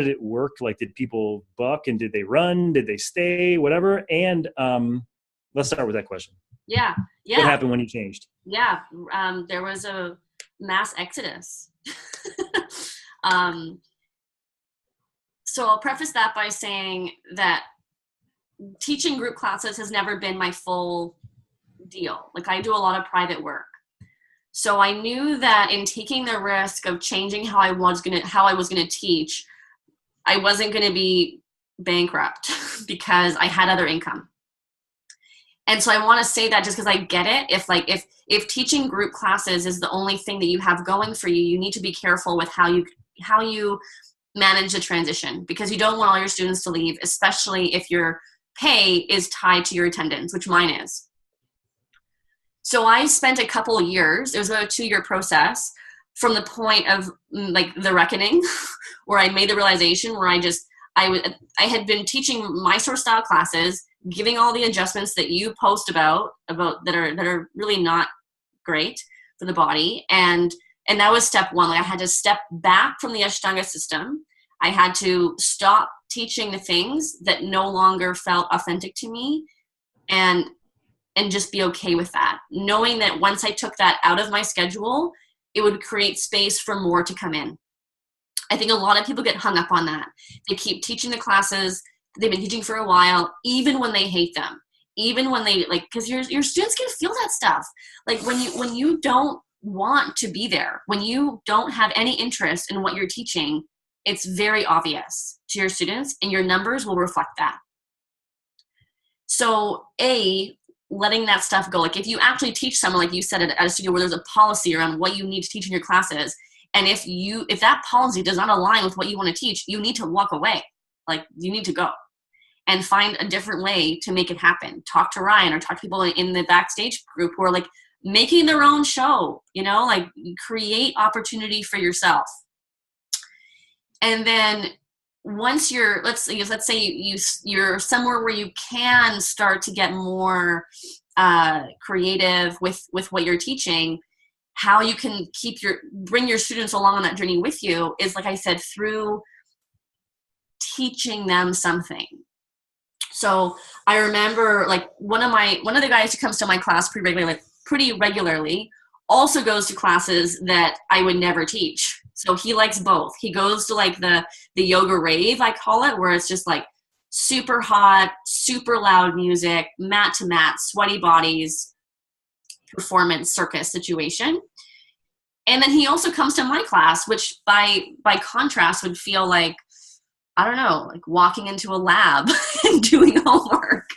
it work? Like, did people buck and did they run? Did they stay? Whatever. And let's start with that question. Yeah. What happened when you changed? Yeah. There was a mass exodus. So I'll preface that by saying that teaching group classes has never been my full deal. Like I do a lot of private work. So I knew that in taking the risk of changing how I was going to teach, I wasn't going to be bankrupt because I had other income. And so I want to say that just because I get it. If teaching group classes is the only thing that you have going for you, you need to be careful with how you manage the transition, because you don't want all your students to leave, especially if your pay is tied to your attendance, which mine is. So I spent a couple of years, it was about a 2-year process from the point of like the reckoning where I made the realization where I had been teaching my sort of style classes, giving all the adjustments that you post about that are really not great for the body. And that was step one. Like I had to step back from the Ashtanga system. I had to stop teaching the things that no longer felt authentic to me and just be okay with that. Knowing that once I took that out of my schedule, it would create space for more to come in. I think a lot of people get hung up on that. They keep teaching the classes they've been teaching for a while, even when they hate them, even when they because your students can feel that stuff. Like when you don't want to be there, when you don't have any interest in what you're teaching, it's very obvious to your students and your numbers will reflect that. So letting that stuff go. Like if you actually teach someone, like you said, at a studio where there's a policy around what you need to teach in your classes, and if that policy does not align with what you want to teach, you need to walk away. Like you need to go and find a different way to make it happen. Talk to Ryan or talk to people in the backstage group who are like making their own show, like create opportunity for yourself. And then once let's say you're somewhere where you can start to get more creative with what you're teaching, how you can bring your students along on that journey with you is, like I said, through teaching them something. So I remember like one of the guys who comes to my class pretty regularly also goes to classes that I would never teach. So he likes both. He goes to like the yoga rave, I call it, where it's just like super hot, super loud music, mat to mat, sweaty bodies, performance circus situation. And then he also comes to my class, which by contrast would feel like, I don't know, like walking into a lab and doing homework.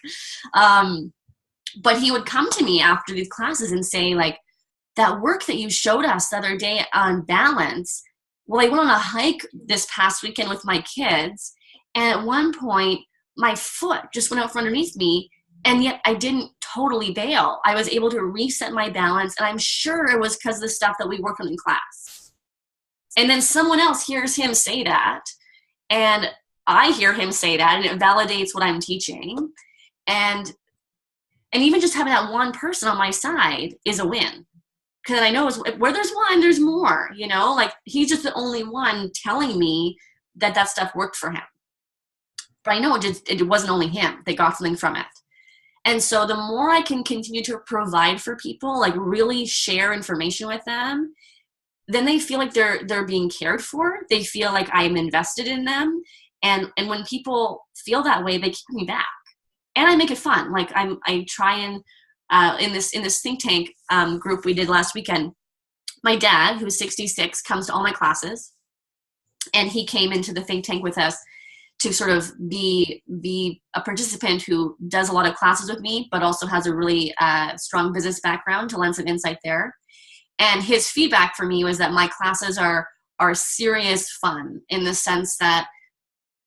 But he would come to me after these classes and say, like, that work that you showed us the other day on balance, well, I went on a hike this past weekend with my kids, and at one point, my foot just went out from underneath me, and yet I didn't totally bail. I was able to reset my balance, and I'm sure it was because of the stuff that we worked on in class. And then someone else hears him say that, and I hear him say that, and it validates what I'm teaching. And even just having that one person on my side is a win. Because I know where there's one, there's more, like he's just the only one telling me that stuff worked for him. But I know it wasn't only him. They got something from it. And so the more I can continue to provide for people, like really share information with them, then they feel like they're being cared for. They feel like I'm invested in them. And when people feel that way, they keep me back. And I make it fun. Like I try and in this think tank group we did last weekend, my dad, who's 66, comes to all my classes, and he came into the think tank with us to sort of be a participant who does a lot of classes with me, but also has a really strong business background to lend some insight there. And his feedback for me was that my classes are serious fun, in the sense that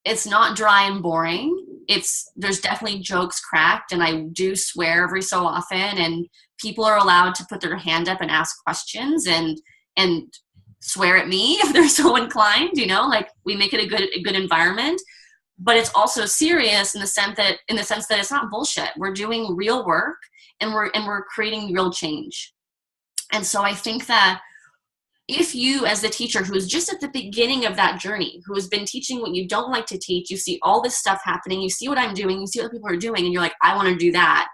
it's not dry and boring. There's definitely jokes cracked, and I do swear every so often, and people are allowed to put their hand up and ask questions and swear at me if they're so inclined, like we make it a good environment. But it's also serious in the sense that it's not bullshit. We're doing real work, and we're creating real change. And so I think that if you, as the teacher who is just at the beginning of that journey, who has been teaching what you don't like to teach, you see all this stuff happening, you see what I'm doing, you see what people are doing, and you're like, I want to do that.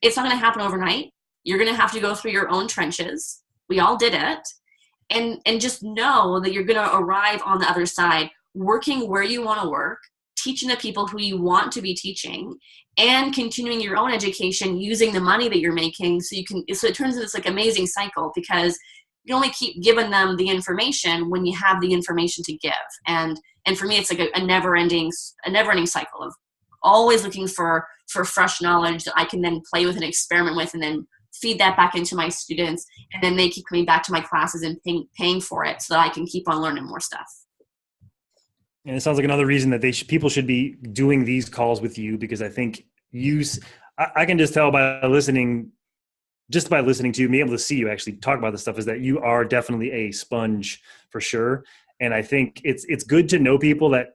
It's not going to happen overnight. You're going to have to go through your own trenches. We all did it. And just know that you're going to arrive on the other side, working where you want to work, teaching the people who you want to be teaching, and continuing your own education using the money that you're making. So it turns into this like amazing cycle, because you only keep giving them the information when you have the information to give. And for me, it's like a never-ending cycle of always looking for fresh knowledge that I can then play with and experiment with, and then feed that back into my students. And then they keep coming back to my classes and paying for it, so that I can keep on learning more stuff. And it sounds like another reason that people should be doing these calls with you, because I think I can just tell by listening to you, being able to see you actually talk about this stuff, is that you are definitely a sponge for sure. And I think it's good to know people that,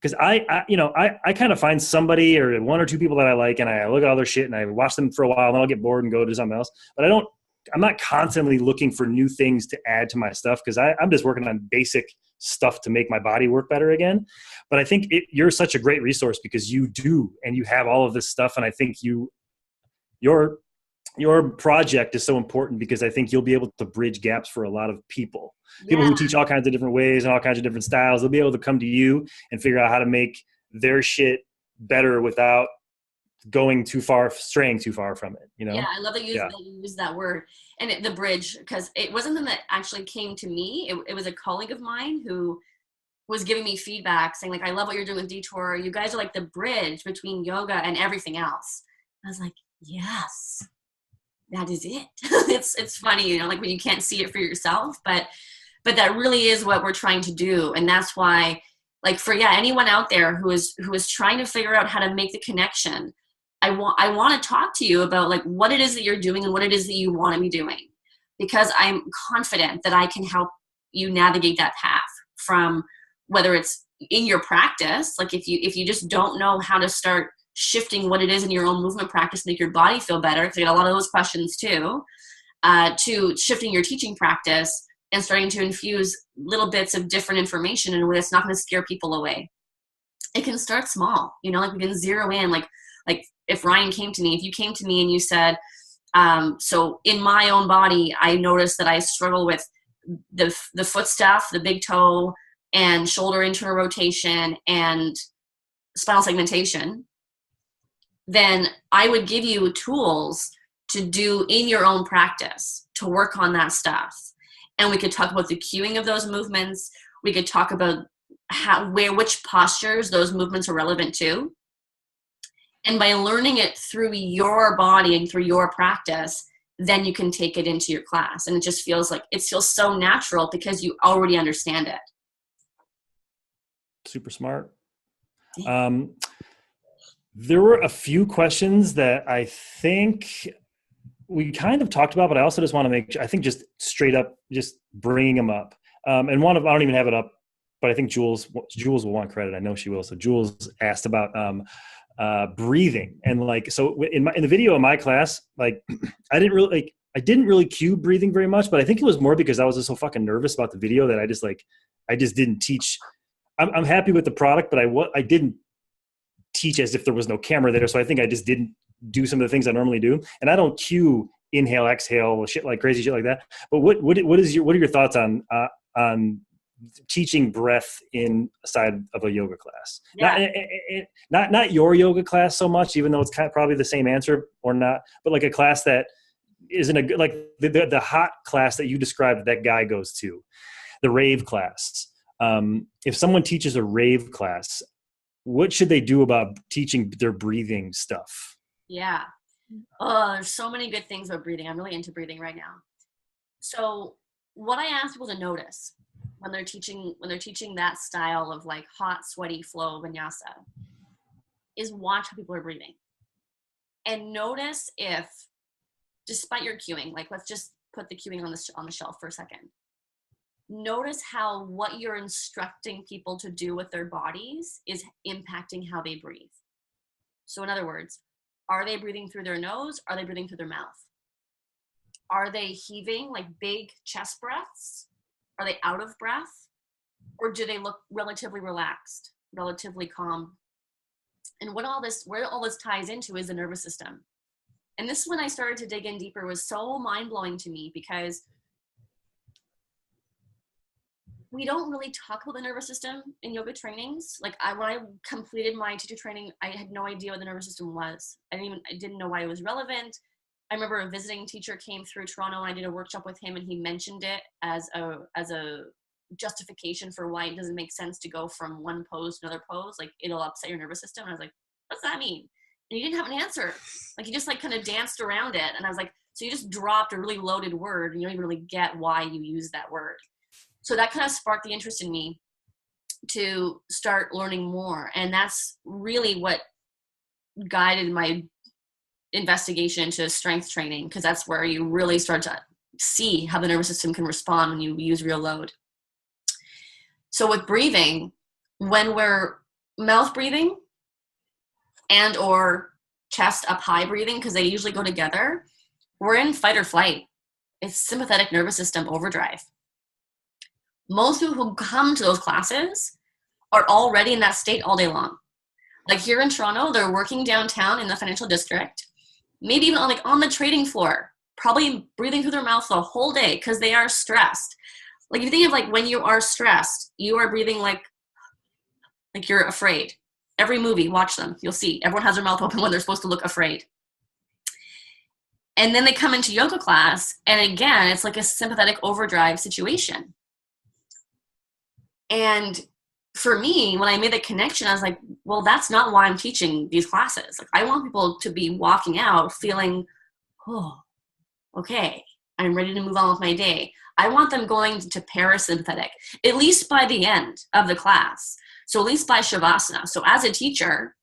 because I kind of find somebody or one or two people that I like, and I look at all their shit and I watch them for a while, and then I'll get bored and go do something else. But I'm not constantly looking for new things to add to my stuff, because I'm just working on basic stuff to make my body work better again. But I think you're such a great resource, because you do, and you have all of this stuff. And I think your project is so important, because I think you'll be able to bridge gaps for a lot of people. People who teach all kinds of different ways and all kinds of different styles, they'll be able to come to you and figure out how to make their shit better without straying too far from it. Yeah, I love that you use that word, and the bridge, because it wasn't something that actually came to me. It was a colleague of mine who was giving me feedback saying, like, I love what you're doing with Detour. You guys are like the bridge between yoga and everything else. I was like, yes, that is it. It's funny, you know, like when you can't see it for yourself, but that really is what we're trying to do. And that's why, like, for anyone out there who is trying to figure out how to make the connection, I want to talk to you about like what it is that you're doing and what it is that you want to be doing, because I'm confident that I can help you navigate that path from whether it's in your practice, like if you just don't know how to start shifting what it is in your own movement practice to make your body feel better, because I get a lot of those questions too, to shifting your teaching practice and starting to infuse little bits of different information in a way that's not going to scare people away. It can start small, you know, like we can zero in, like if Ryan came to me, if you came to me and you said, so in my own body, I noticed that I struggle with the foot stuff, the big toe and shoulder internal rotation and spinal segmentation, then I would give you tools to do in your own practice to work on that stuff. And we could talk about the cueing of those movements. We could talk about which postures those movements are relevant to. And by learning it through your body and through your practice, then you can take it into your class. And it just feels so natural because you already understand it. Super smart. There were a few questions that I think we kind of talked about, but I also just want to make sure, I think just straight up, just bringing them up. And one of, I don't even have it up, but I think Jules will want credit. I know she will. So Jules asked about breathing, and like, so in the video of my class, like I didn't really cue breathing very much, but I think it was more because I was just so fucking nervous about the video that I just didn't teach. I'm happy with the product, but I didn't teach as if there was no camera there. So I think I just didn't do some of the things I normally do. And I don't cue inhale, exhale, crazy shit like that. But what are your thoughts on teaching breath inside of a yoga class? Yeah. Not your yoga class so much, even though it's kind of probably the same answer or not, but like a class that isn't a good, like the hot class that you described that guy goes to, the rave class. If someone teaches a rave class, what should they do about teaching their breathing stuff? Yeah. Oh, there's so many good things about breathing. I'm really into breathing right now. So what I ask people to notice when they're teaching that style of like hot, sweaty flow vinyasa is watch how people are breathing. And notice if, despite your cueing, like let's just put the cueing on the shelf for a second. Notice how what you're instructing people to do with their bodies is impacting how they breathe. So in other words, are they breathing through their nose? Are they breathing through their mouth? Are they heaving like big chest breaths? Are they out of breath? Or do they look relatively relaxed, relatively calm? And where all this ties into is the nervous system. And this, when I started to dig in deeper, was so mind-blowing to me, because we don't really talk about the nervous system in yoga trainings. Like when I completed my teacher training, I had no idea what the nervous system was. I didn't know why it was relevant. I remember a visiting teacher came through Toronto and I did a workshop with him, and he mentioned it as a justification for why it doesn't make sense to go from one pose to another pose. Like it'll upset your nervous system. And I was like, what's that mean? And he didn't have an answer. Like he just like kind of danced around it. And I was like, so you just dropped a really loaded word and you don't even really get why you use that word. So that kind of sparked the interest in me to start learning more. And that's really what guided my investigation into strength training, because that's where you really start to see how the nervous system can respond when you use real load. So with breathing, when we're mouth breathing and or chest up high breathing, because they usually go together, we're in fight or flight. It's sympathetic nervous system overdrive. Most people who come to those classes are already in that state all day long. Like here in Toronto, they're working downtown in the financial district, maybe even on the trading floor, probably breathing through their mouth the whole day because they are stressed. Like if you think of like when you are stressed, you are breathing like you're afraid. Every movie, watch them, you'll see everyone has their mouth open when they're supposed to look afraid. And then they come into yoga class, and again, it's like a sympathetic overdrive situation. And for me, when I made the connection, I was like, well, that's not why I'm teaching these classes. Like, I want people to be walking out feeling, oh, okay, I'm ready to move on with my day. I want them going to parasympathetic, at least by the end of the class. So at least by Shavasana. So as a teacher,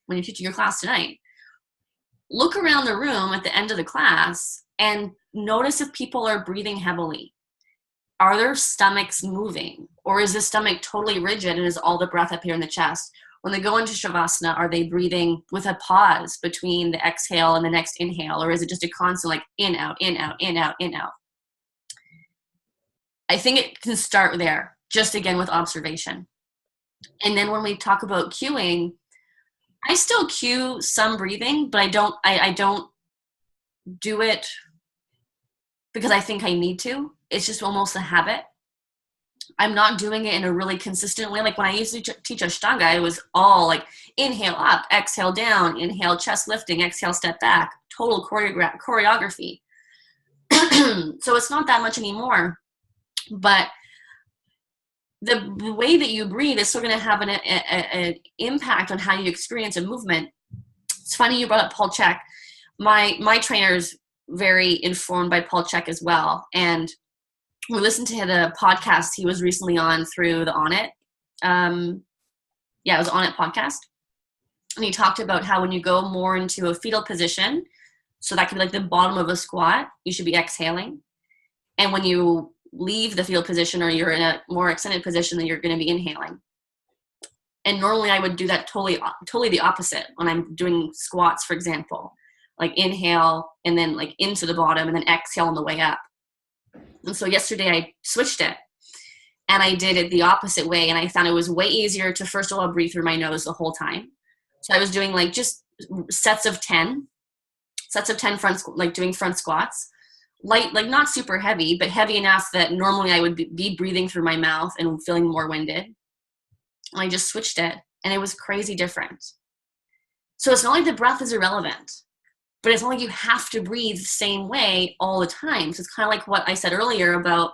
when you're teaching your class tonight, look around the room at the end of the class and notice if people are breathing heavily. Are their stomachs moving? Or is the stomach totally rigid and is all the breath up here in the chest? When they go into Shavasana, are they breathing with a pause between the exhale and the next inhale? Or is it just a constant like in, out, in, out, in, out, in, out? I think it can start there, just again with observation. And then when we talk about cueing, I still cue some breathing, but I don't do it because I think I need to. It's just almost a habit. I'm not doing it in a really consistent way. Like when I used to teach Ashtanga, it was all like inhale up, exhale down, inhale chest lifting, exhale step back, total choreography. So it's not that much anymore. But the way that you breathe is still going to have an impact on how you experience a movement. It's funny you brought up Paul Chek. My trainer is very informed by Paul Chek as well. And we listened to the podcast he was recently on through the On It. It was On It podcast. And he talked about how when you go more into a fetal position, so that could be like the bottom of a squat, you should be exhaling. And when you leave the fetal position or you're in a more extended position, then you're going to be inhaling. And normally I would do that totally the opposite when I'm doing squats, for example, like inhale and then like into the bottom and then exhale on the way up. And so yesterday I switched it and I did it the opposite way. And I found it was way easier to, first of all, breathe through my nose the whole time. So I was doing like just sets of 10 doing front squats. Light, like not super heavy, but heavy enough that normally I would be breathing through my mouth and feeling more winded. And I just switched it and it was crazy different. So it's not like the breath is irrelevant, but it's not like you have to breathe the same way all the time. So it's kind of like what I said earlier about,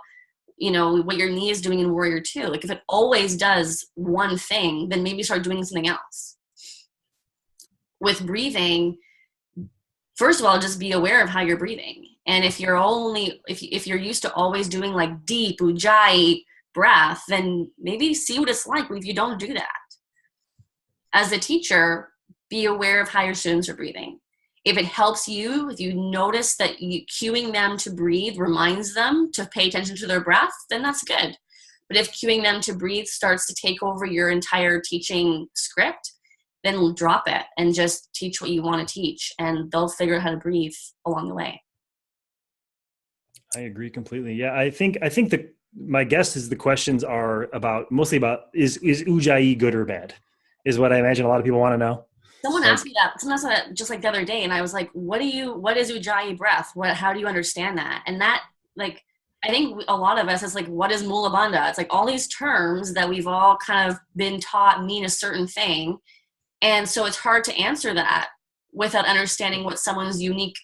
what your knee is doing in Warrior 2. Like if it always does one thing, then maybe start doing something else. With breathing, first of all, just be aware of how you're breathing. And if you're if you're used to always doing like deep ujjayi breath, then maybe see what it's like if you don't do that. As a teacher, be aware of how your students are breathing. If it helps you, if you notice that cueing them to breathe reminds them to pay attention to their breath, then that's good. But if cueing them to breathe starts to take over your entire teaching script, then drop it and just teach what you want to teach, and they'll figure out how to breathe along the way. I agree completely. Yeah, I think that my guess is the questions are mostly about is ujjayi good or bad, is what I imagine a lot of people want to know. Someone asked me that sometimes, just like the other day, and I was like, what is ujjayi breath? How do you understand that? And that, like, I think a lot of us, it's like, what is mula bandha? It's like all these terms that we've all kind of been taught mean a certain thing. And so it's hard to answer that without understanding what someone's unique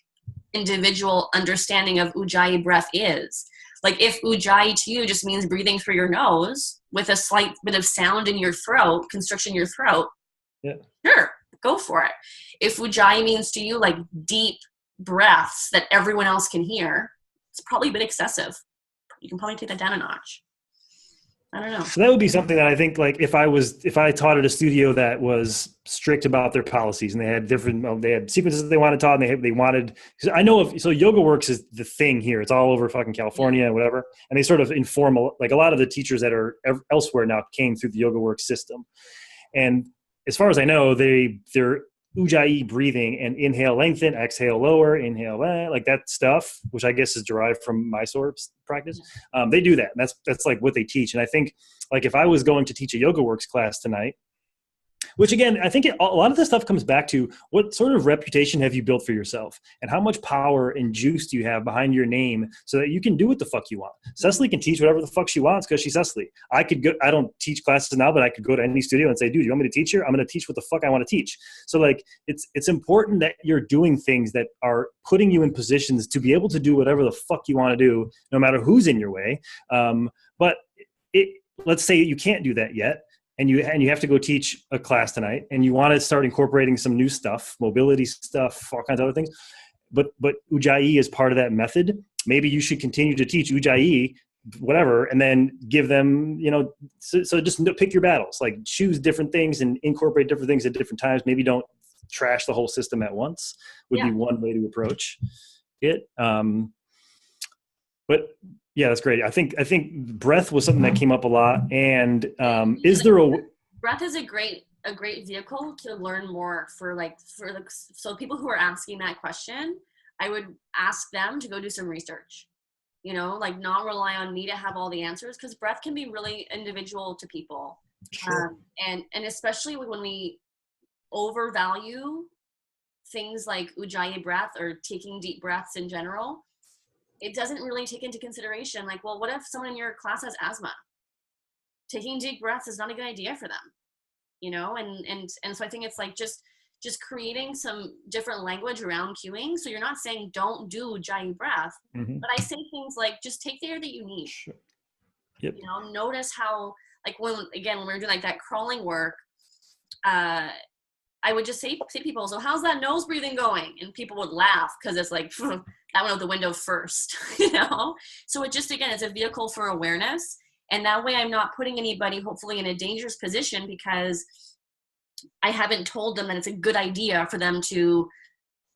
individual understanding of ujjayi breath is. Like if ujjayi to you just means breathing through your nose with a slight bit of sound in your throat, constriction in your throat, yeah, sure, go for it. If ujjayi means to you like deep breaths that everyone else can hear, it's probably a bit excessive. You can probably take that down a notch. I don't know. So that would be something that I think, like, if I taught at a studio that was strict about their policies and they had they had sequences that they wanted taught, and they wanted, because I know so Yoga Works is the thing here. It's all over fucking California and whatever. And they sort of informal, like a lot of the teachers that are elsewhere now came through the Yoga Works system. And as far as I know, they're ujjayi breathing and inhale, lengthen, exhale, lower, inhale, like that stuff, which I guess is derived from Mysore practice. They do that. And that's like what they teach. And I think, like, if I was going to teach a Yoga Works class tonight, which again, I think a lot of this stuff comes back to what sort of reputation have you built for yourself and how much power and juice do you have behind your name so that you can do what the fuck you want. Cecily can teach whatever the fuck she wants because she's Cecily. I don't teach classes now, but I could go to any studio and say, dude, you want me to teach here? I'm going to teach what the fuck I want to teach. So like, it's important that you're doing things that are putting you in positions to be able to do whatever the fuck you want to do, no matter who's in your way. But let's say you can't do that yet. and you have to go teach a class tonight, and you want to start incorporating some new stuff, mobility stuff, all kinds of other things. But Ujjayi is part of that method. Maybe you should continue to teach Ujjayi, whatever, and then give them, so just pick your battles, like choose different things and incorporate different things at different times. Maybe don't trash the whole system at once would be one way to approach it. But yeah, that's great. I think breath was something that came up a lot. And is there breath is a great vehicle to learn more so people who are asking that question, I would ask them to go do some research, not rely on me to have all the answers, because breath can be really individual to people. Sure. And especially when we overvalue things like Ujjayi breath or taking deep breaths in general, it doesn't really take into consideration, like, well, what if someone in your class has asthma? Taking deep breaths is not a good idea for them, and so I think it's like just creating some different language around cueing. So you're not saying don't do Ujjayi breath, but I say things like, just take the air that you need. Sure. Yep. Notice how, like, when we're doing like that crawling work, I would just say to people, so how's that nose breathing going? And people would laugh because it's like, that went out the window first, So it just, again, it's a vehicle for awareness. And that way I'm not putting anybody hopefully in a dangerous position because I haven't told them that it's a good idea for them to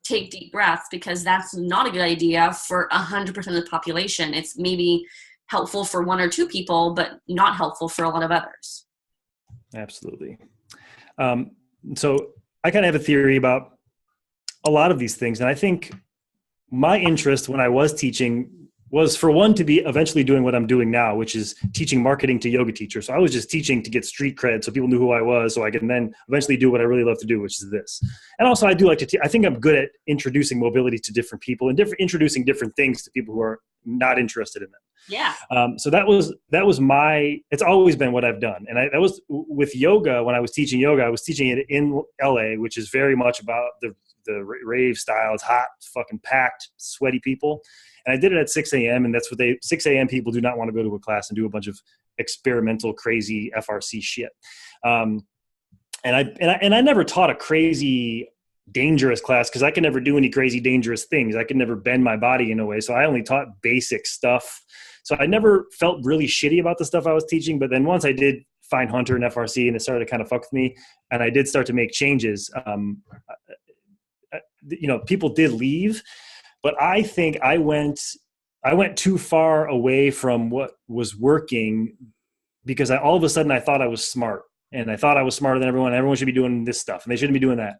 take deep breaths, because that's not a good idea for 100% of the population. It's maybe helpful for 1 or 2 people, but not helpful for a lot of others. Absolutely. So I kind of have a theory about a lot of these things. And I think my interest when I was teaching was, for one, to be eventually doing what I'm doing now, which is teaching marketing to yoga teachers. So I was just teaching to get street cred so people knew who I was, so I can then eventually do what I really love to do, which is this. And also I do like to I think I'm good at introducing mobility to different people and introducing different things to people who are not interested in them. Yeah. So that was it's always been what I've done. And that was with yoga. When I was teaching yoga, I was teaching it in LA, which is very much about the rave style. It's hot, fucking packed, sweaty people. And I did it at 6 a.m. And that's what 6 a.m. people do not want to go to a class and do a bunch of experimental, crazy FRC shit. And I never taught a crazy, dangerous class because I could never do any crazy, dangerous things. I could never bend my body in a way. So I only taught basic stuff. So I never felt really shitty about the stuff I was teaching. But then once I did find Hunter and FRC and it started to kind of fuck with me, and I did start to make changes, people did leave. But I think I went too far away from what was working, because all of a sudden I thought I was smart, and I thought I was smarter than everyone. Everyone should be doing this stuff and they shouldn't be doing that.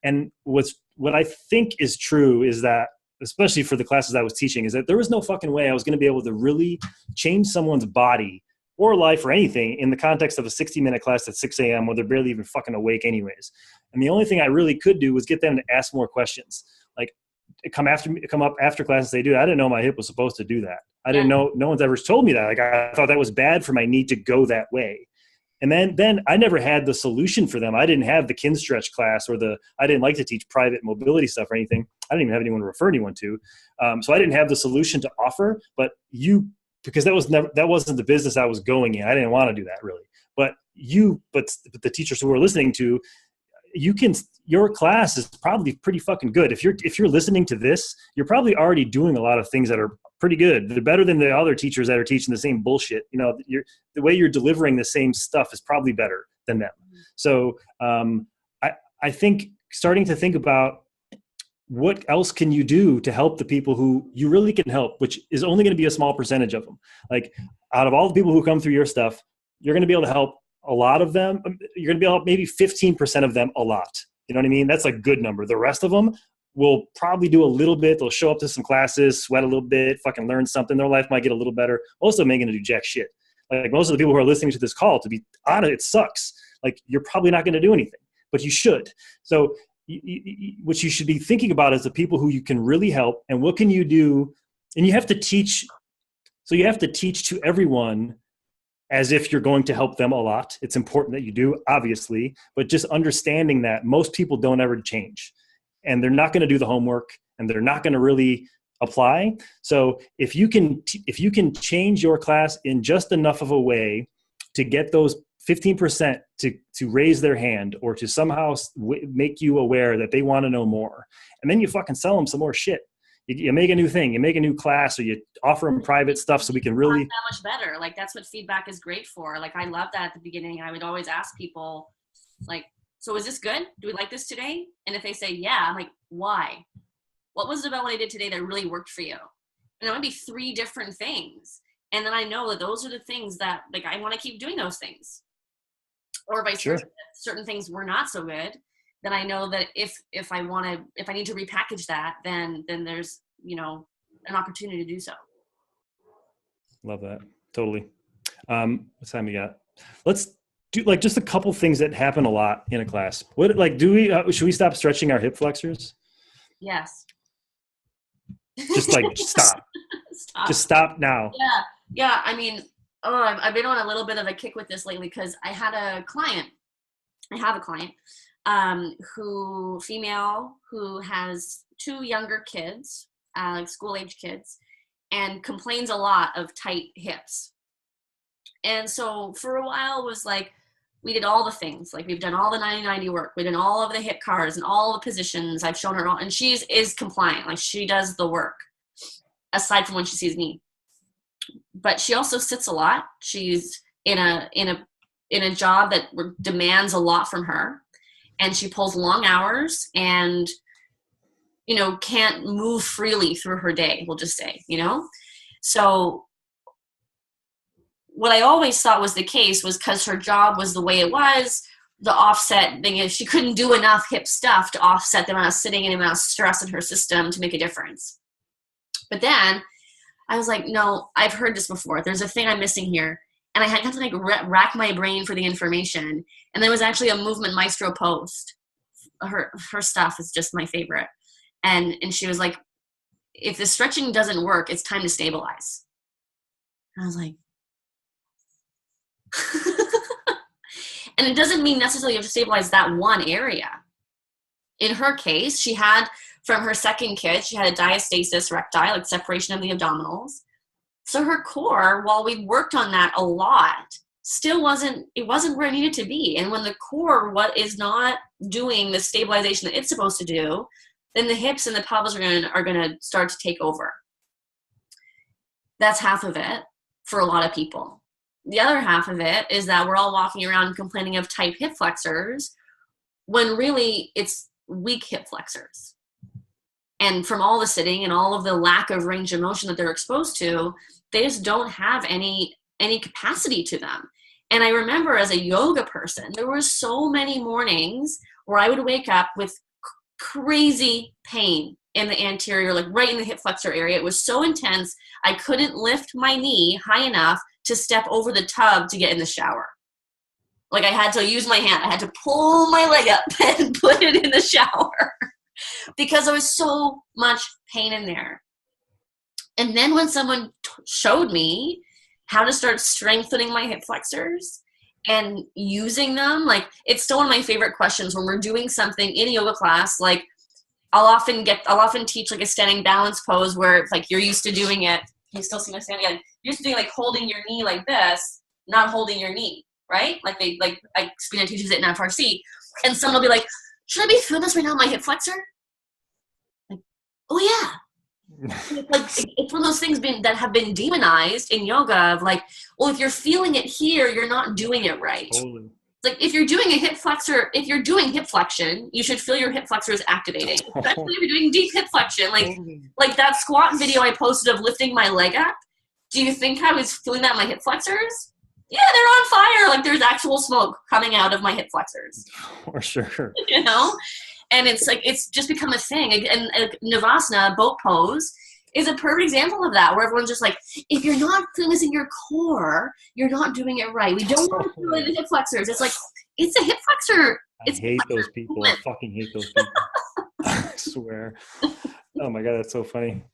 And what I think is true is that, especially for the classes I was teaching, is that there was no fucking way I was going to be able to really change someone's body or life or anything in the context of a 60-minute class at 6 a.m. where they're barely even fucking awake anyways. And the only thing I really could do was get them to ask more questions. Like, come up after class and say, dude, I didn't know my hip was supposed to do that. I didn't know, no one's ever told me that. Like, I thought that was bad for my knee to go that way. And then I never had the solution for them. I didn't have the kin stretch class, I didn't like to teach private mobility stuff or anything. I didn't even have anyone to refer anyone to. So I didn't have the solution to offer, because that wasn't the business I was going in. I didn't want to do that really. But the teachers who were listening to, your class is probably pretty fucking good. If you're listening to this, you're probably already doing a lot of things that are pretty good. They're better than the other teachers that are teaching the same bullshit. The way you're delivering the same stuff is probably better than them. So I think starting to think about what else can you do to help the people who you really can help, which is only going to be a small percentage of them. Like, out of all the people who come through your stuff, you're going to be able to help a lot of them. You're going to be able to help maybe 15% of them a lot. You know what I mean? That's a good number. The rest of them will probably do a little bit. They'll show up to some classes, sweat a little bit, fucking learn something. Their life might get a little better. Most of them ain't going to do jack shit. Like, most of the people who are listening to this call, to be honest, it sucks. Like, you're probably not going to do anything, but you should. So what you should be thinking about is the people who you can really help, and what can you do? And you have to teach. So you have to teach to everyone as if you're going to help them a lot. It's important that you do, obviously, but just understanding that most people don't ever change, and they're not going to do the homework, and they're not going to really apply. So if you can change your class in just enough of a way to get those 15% to raise their hand or to somehow make you aware that they want to know more. And then you fucking sell them some more shit. You make a new thing, you make a new class, or you offer them private stuff so we can really. That much better. Like, that's what feedback is great for. Like, I love that at the beginning. I would always ask people, like, so is this good? Do we like this today? And if they say, yeah, I'm like, why? What was it about what I did today that really worked for you? And it might be 3 different things. And then I know that those are the things that, like, I want to keep doing those things. Or vice versa, certain things were not so good, then I know that if I need to repackage that, then there's, an opportunity to do so. Love that. Totally. What time we got? Let's do like just a couple things that happen a lot in a class. What, like, should we stop stretching our hip flexors? Yes. Just like, stop. Just stop now. Yeah. I mean, I've been on a little bit of a kick with this lately because I have a client, female, who has 2 younger kids, school age kids, and complains a lot of tight hips. And so for a while was like, we did all the things, like we've done all the 90-90 work. We've done all of the hip cars and all the positions. I've shown her all, and she is compliant. Like, she does the work aside from when she sees me. But she also sits a lot. She's in a job that demands a lot from her, and she pulls long hours and, can't move freely through her day, we'll just say, So what I always thought was the case was because her job was the way it was, the offset thing is she couldn't do enough hip stuff to offset the amount of sitting and the amount of stress in her system to make a difference. But then I was like, no, I've heard this before. There's a thing I'm missing here. And I had to rack my brain for the information. And there was actually a Movement Maestro post. Her stuff is just my favorite. And she was like, if the stretching doesn't work, it's time to stabilize. And I was like, and it doesn't mean necessarily you have to stabilize that one area. In her case, she had, from her second kid, she had a diastasis recti, like separation of the abdominals. So her core, while we worked on that a lot, still wasn't where it needed to be. And when the core is not doing the stabilization that it's supposed to do, then the hips and the pelvis are gonna start to take over. That's half of it for a lot of people. The other half of it is that we're all walking around complaining of tight hip flexors when really it's weak hip flexors. And from all the sitting and all of the lack of range of motion that they're exposed to, they just don't have any capacity to them. And I remember as a yoga person, there were so many mornings where I would wake up with crazy pain in the anterior, like right in the hip flexor area. It was so intense, I couldn't lift my knee high enough to step over the tub to get in the shower. Like, I had to use my hand. I had to pull my leg up and put it in the shower because there was so much pain in there. And then when someone showed me how to start strengthening my hip flexors and using them, like, it's still one of my favorite questions when we're doing something in a yoga class. Like, I'll often teach like a standing balance pose where it's like you're used to doing it. You still see my standing again. You're used to doing like holding your knee like this, not holding your knee, right? Like Spina teaches it in FRC. And someone will be like, should I be feeling this right now in my hip flexor? Like, oh yeah. It's one of those things that have been demonized in yoga of like, well, if you're feeling it here, you're not doing it right. Totally. It's like if you're doing a hip flexor, if you're doing hip flexion, you should feel your hip flexors activating, especially if you're doing deep hip flexion. Like that squat video I posted of lifting my leg up. Do you think I was feeling that in my hip flexors? Yeah, they're on fire. Like there's actual smoke coming out of my hip flexors. For sure. And it's like, it's just become a thing. And Navasana, boat pose, is a perfect example of that, where everyone's just like, if you're not feeling this in your core, you're not doing it right. We don't want to feel it in the hip flexors. It's like, it's a hip flexor. I hate those people. I fucking hate those people. I swear. Oh my God, that's so funny.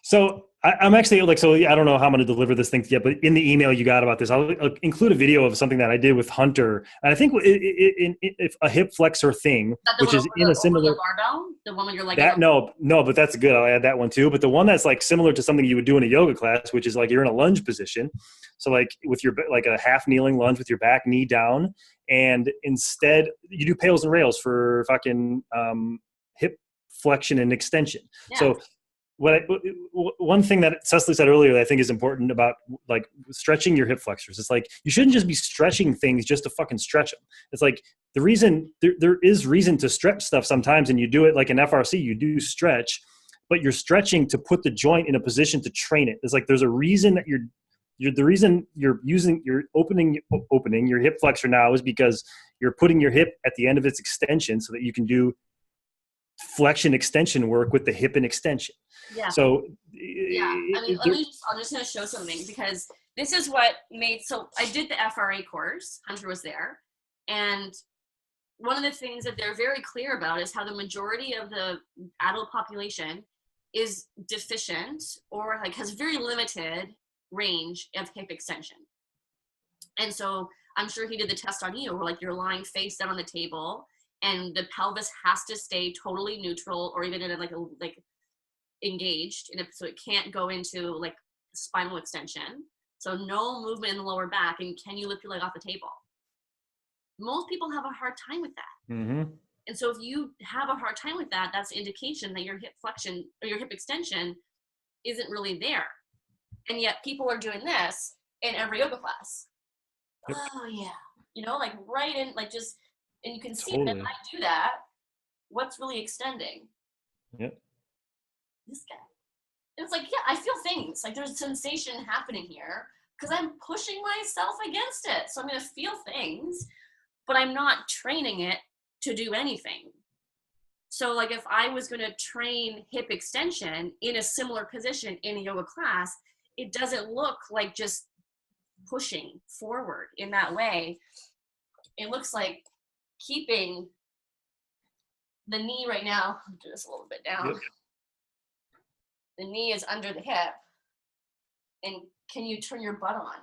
So I'm actually like, so I don't know how I'm going to deliver this thing yet, but in the email you got about this, I'll include a video of something that I did with Hunter. And I think if a hip flexor thing, Is that the which one is in a over the similar, barbell? The one where you're like in that, a no, but that's good. I'll add that one too. But the one that's like similar to something you would do in a yoga class, which is like you're in a lunge position. So like with your, like a half kneeling lunge with your back knee down. And instead you do pails and rails for fucking hip flexion and extension. yeah. So one thing that Cecily said earlier that I think is important about like stretching your hip flexors. It's like you shouldn't just be stretching things just to fucking stretch them. It's like the reason there is reason to stretch stuff sometimes, and you do it like an FRC, you do stretch, but you're stretching to put the joint in a position to train it. It's like there's a reason that you're the reason you're opening your hip flexor now is because you're putting your hip at the end of its extension so that you can do flexion extension work with the hip and extension. Yeah. So Yeah. I mean, I'm just going to show something because this is what made, so I did the FRA course. Hunter was there. And one of the things that they're very clear about is how the majority of the adult population is deficient or like has very limited range of hip extension. And so I'm sure he did the test on you where like you're lying face down on the table and the pelvis has to stay totally neutral or even in like engaged in it, so it can't go into like spinal extension. So no movement in the lower back, and can you lift your leg off the table? Most people have a hard time with that. mm-hmm. And so if you have a hard time with that, that's an indication that your hip flexion or your hip extension isn't really there. And yet people are doing this in every yoga class. Yep. Oh yeah, you know, like right in, like just, and you can see that if I do that, what's really extending? Yep. This guy. And it's like, yeah, I feel things. Like there's a sensation happening here because I'm pushing myself against it. So I'm going to feel things, but I'm not training it to do anything. So like if I was going to train hip extension in a similar position in a yoga class, it doesn't look like just pushing forward in that way. It looks like keeping the knee right now, I'll do this a little bit down. Yep. The knee is under the hip. And can you turn your butt on?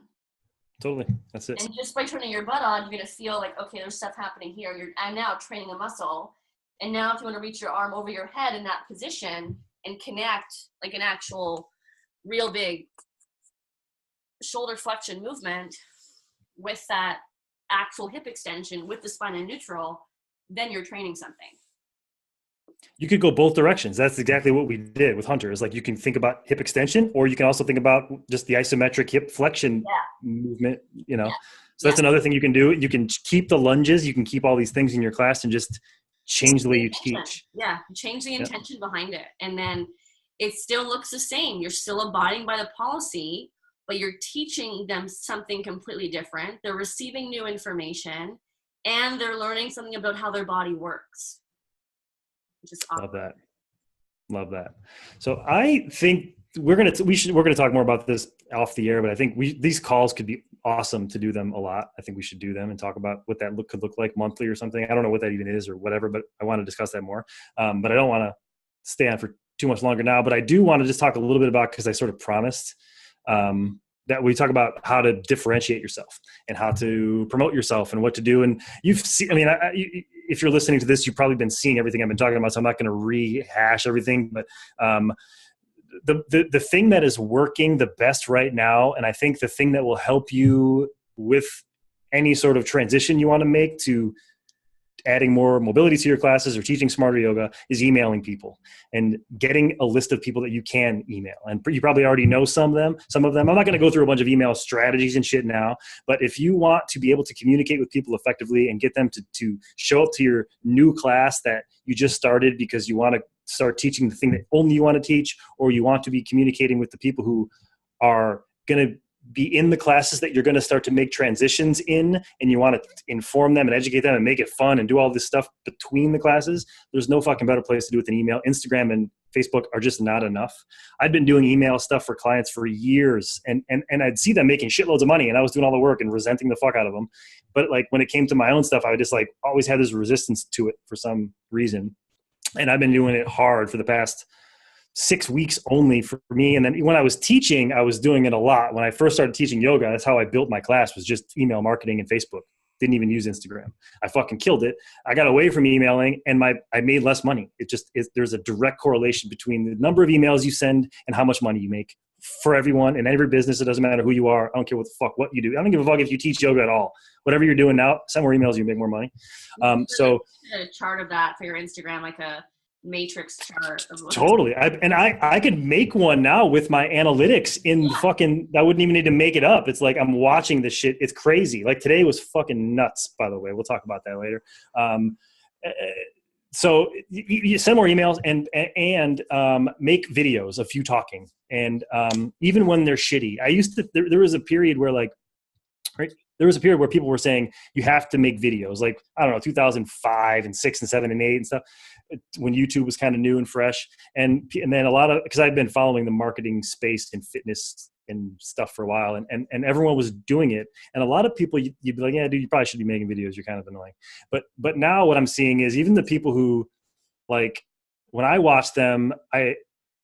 Totally. That's it. And just by turning your butt on, you're going to feel like, okay, there's stuff happening here. I'm now training a muscle. And now if you want to reach your arm over your head in that position and connect like an actual real big shoulder flexion movement with that actual hip extension with the spine in neutral, then you're training something. You could go both directions. That's exactly what we did with Hunter. Is like you can think about hip extension, or you can also think about just the isometric hip flexion movement, you know. So that's another thing you can do. You can keep the lunges, you can keep all these things in your class and just change the way you teach. Yeah, change the intention behind it. And then it still looks the same. You're still abiding by the policy, but you're teaching them something completely different. They're receiving new information and they're learning something about how their body works. Awesome. Love that. So I think we're going to talk more about this off the air, but I think these calls could be awesome to do them a lot. I think we should do them and talk about what that could look like monthly or something. I don't know what that even is or whatever, but I want to discuss that more. But I don't want to stay on for too much longer now, but I do want to just talk a little bit about, because I sort of promised, that we talk about how to differentiate yourself and how to promote yourself and what to do. And you've seen, I mean, if you're listening to this, you've probably been seeing everything I've been talking about, so I'm not going to rehash everything, but the thing that is working the best right now, and I think the thing that will help you with any sort of transition you want to make to adding more mobility to your classes or teaching smarter yoga, is emailing people and getting a list of people that you can email. And you probably already know some of them. I'm not going to go through a bunch of email strategies and shit now, but if you want to be able to communicate with people effectively and get them to show up to your new class that you just started because you want to start teaching the thing that only you want to teach, or you want to be communicating with the people who are going to be in the classes that you're going to start to make transitions in, and you want to inform them and educate them and make it fun and do all this stuff between the classes, there's no fucking better place to do it than email. Instagram and Facebook are just not enough. I'd been doing email stuff for clients for years, and I'd see them making shitloads of money, and I was doing all the work and resenting the fuck out of them. But like when it came to my own stuff, I would just like always had this resistance to it for some reason. And I've been doing it hard for the past 6 weeks only for me. And then when I was teaching, I was doing it a lot. When I first started teaching yoga, that's how I built my class, was just email marketing and Facebook. Didn't even use Instagram. I fucking killed it. I got away from emailing and I made less money. There's a direct correlation between the number of emails you send and how much money you make for everyone in every business. It doesn't matter who you are. I don't care what the fuck what you do. I don't give a fuck if you teach yoga at all. Whatever you're doing now, send more emails, you make more money. So a chart of that for your Instagram, like a matrix chart of totally. I could make one now with my analytics in fucking, I wouldn't even need to make it up. It's like I'm watching this shit. It's crazy. Like today was fucking nuts, by the way. We'll talk about that later. So you send more emails and make videos of you talking. And even when they're shitty, there was a period where there was a period where people were saying you have to make videos, like, I don't know, 2005 and 6 and 7 and 8 and stuff, when YouTube was kind of new and fresh. And then because I've been following the marketing space and fitness and stuff for a while, and everyone was doing it. And a lot of people, you'd be like, yeah, dude, you probably should be making videos. You're kind of annoying. But now what I'm seeing is even the people who, like, when I watch them,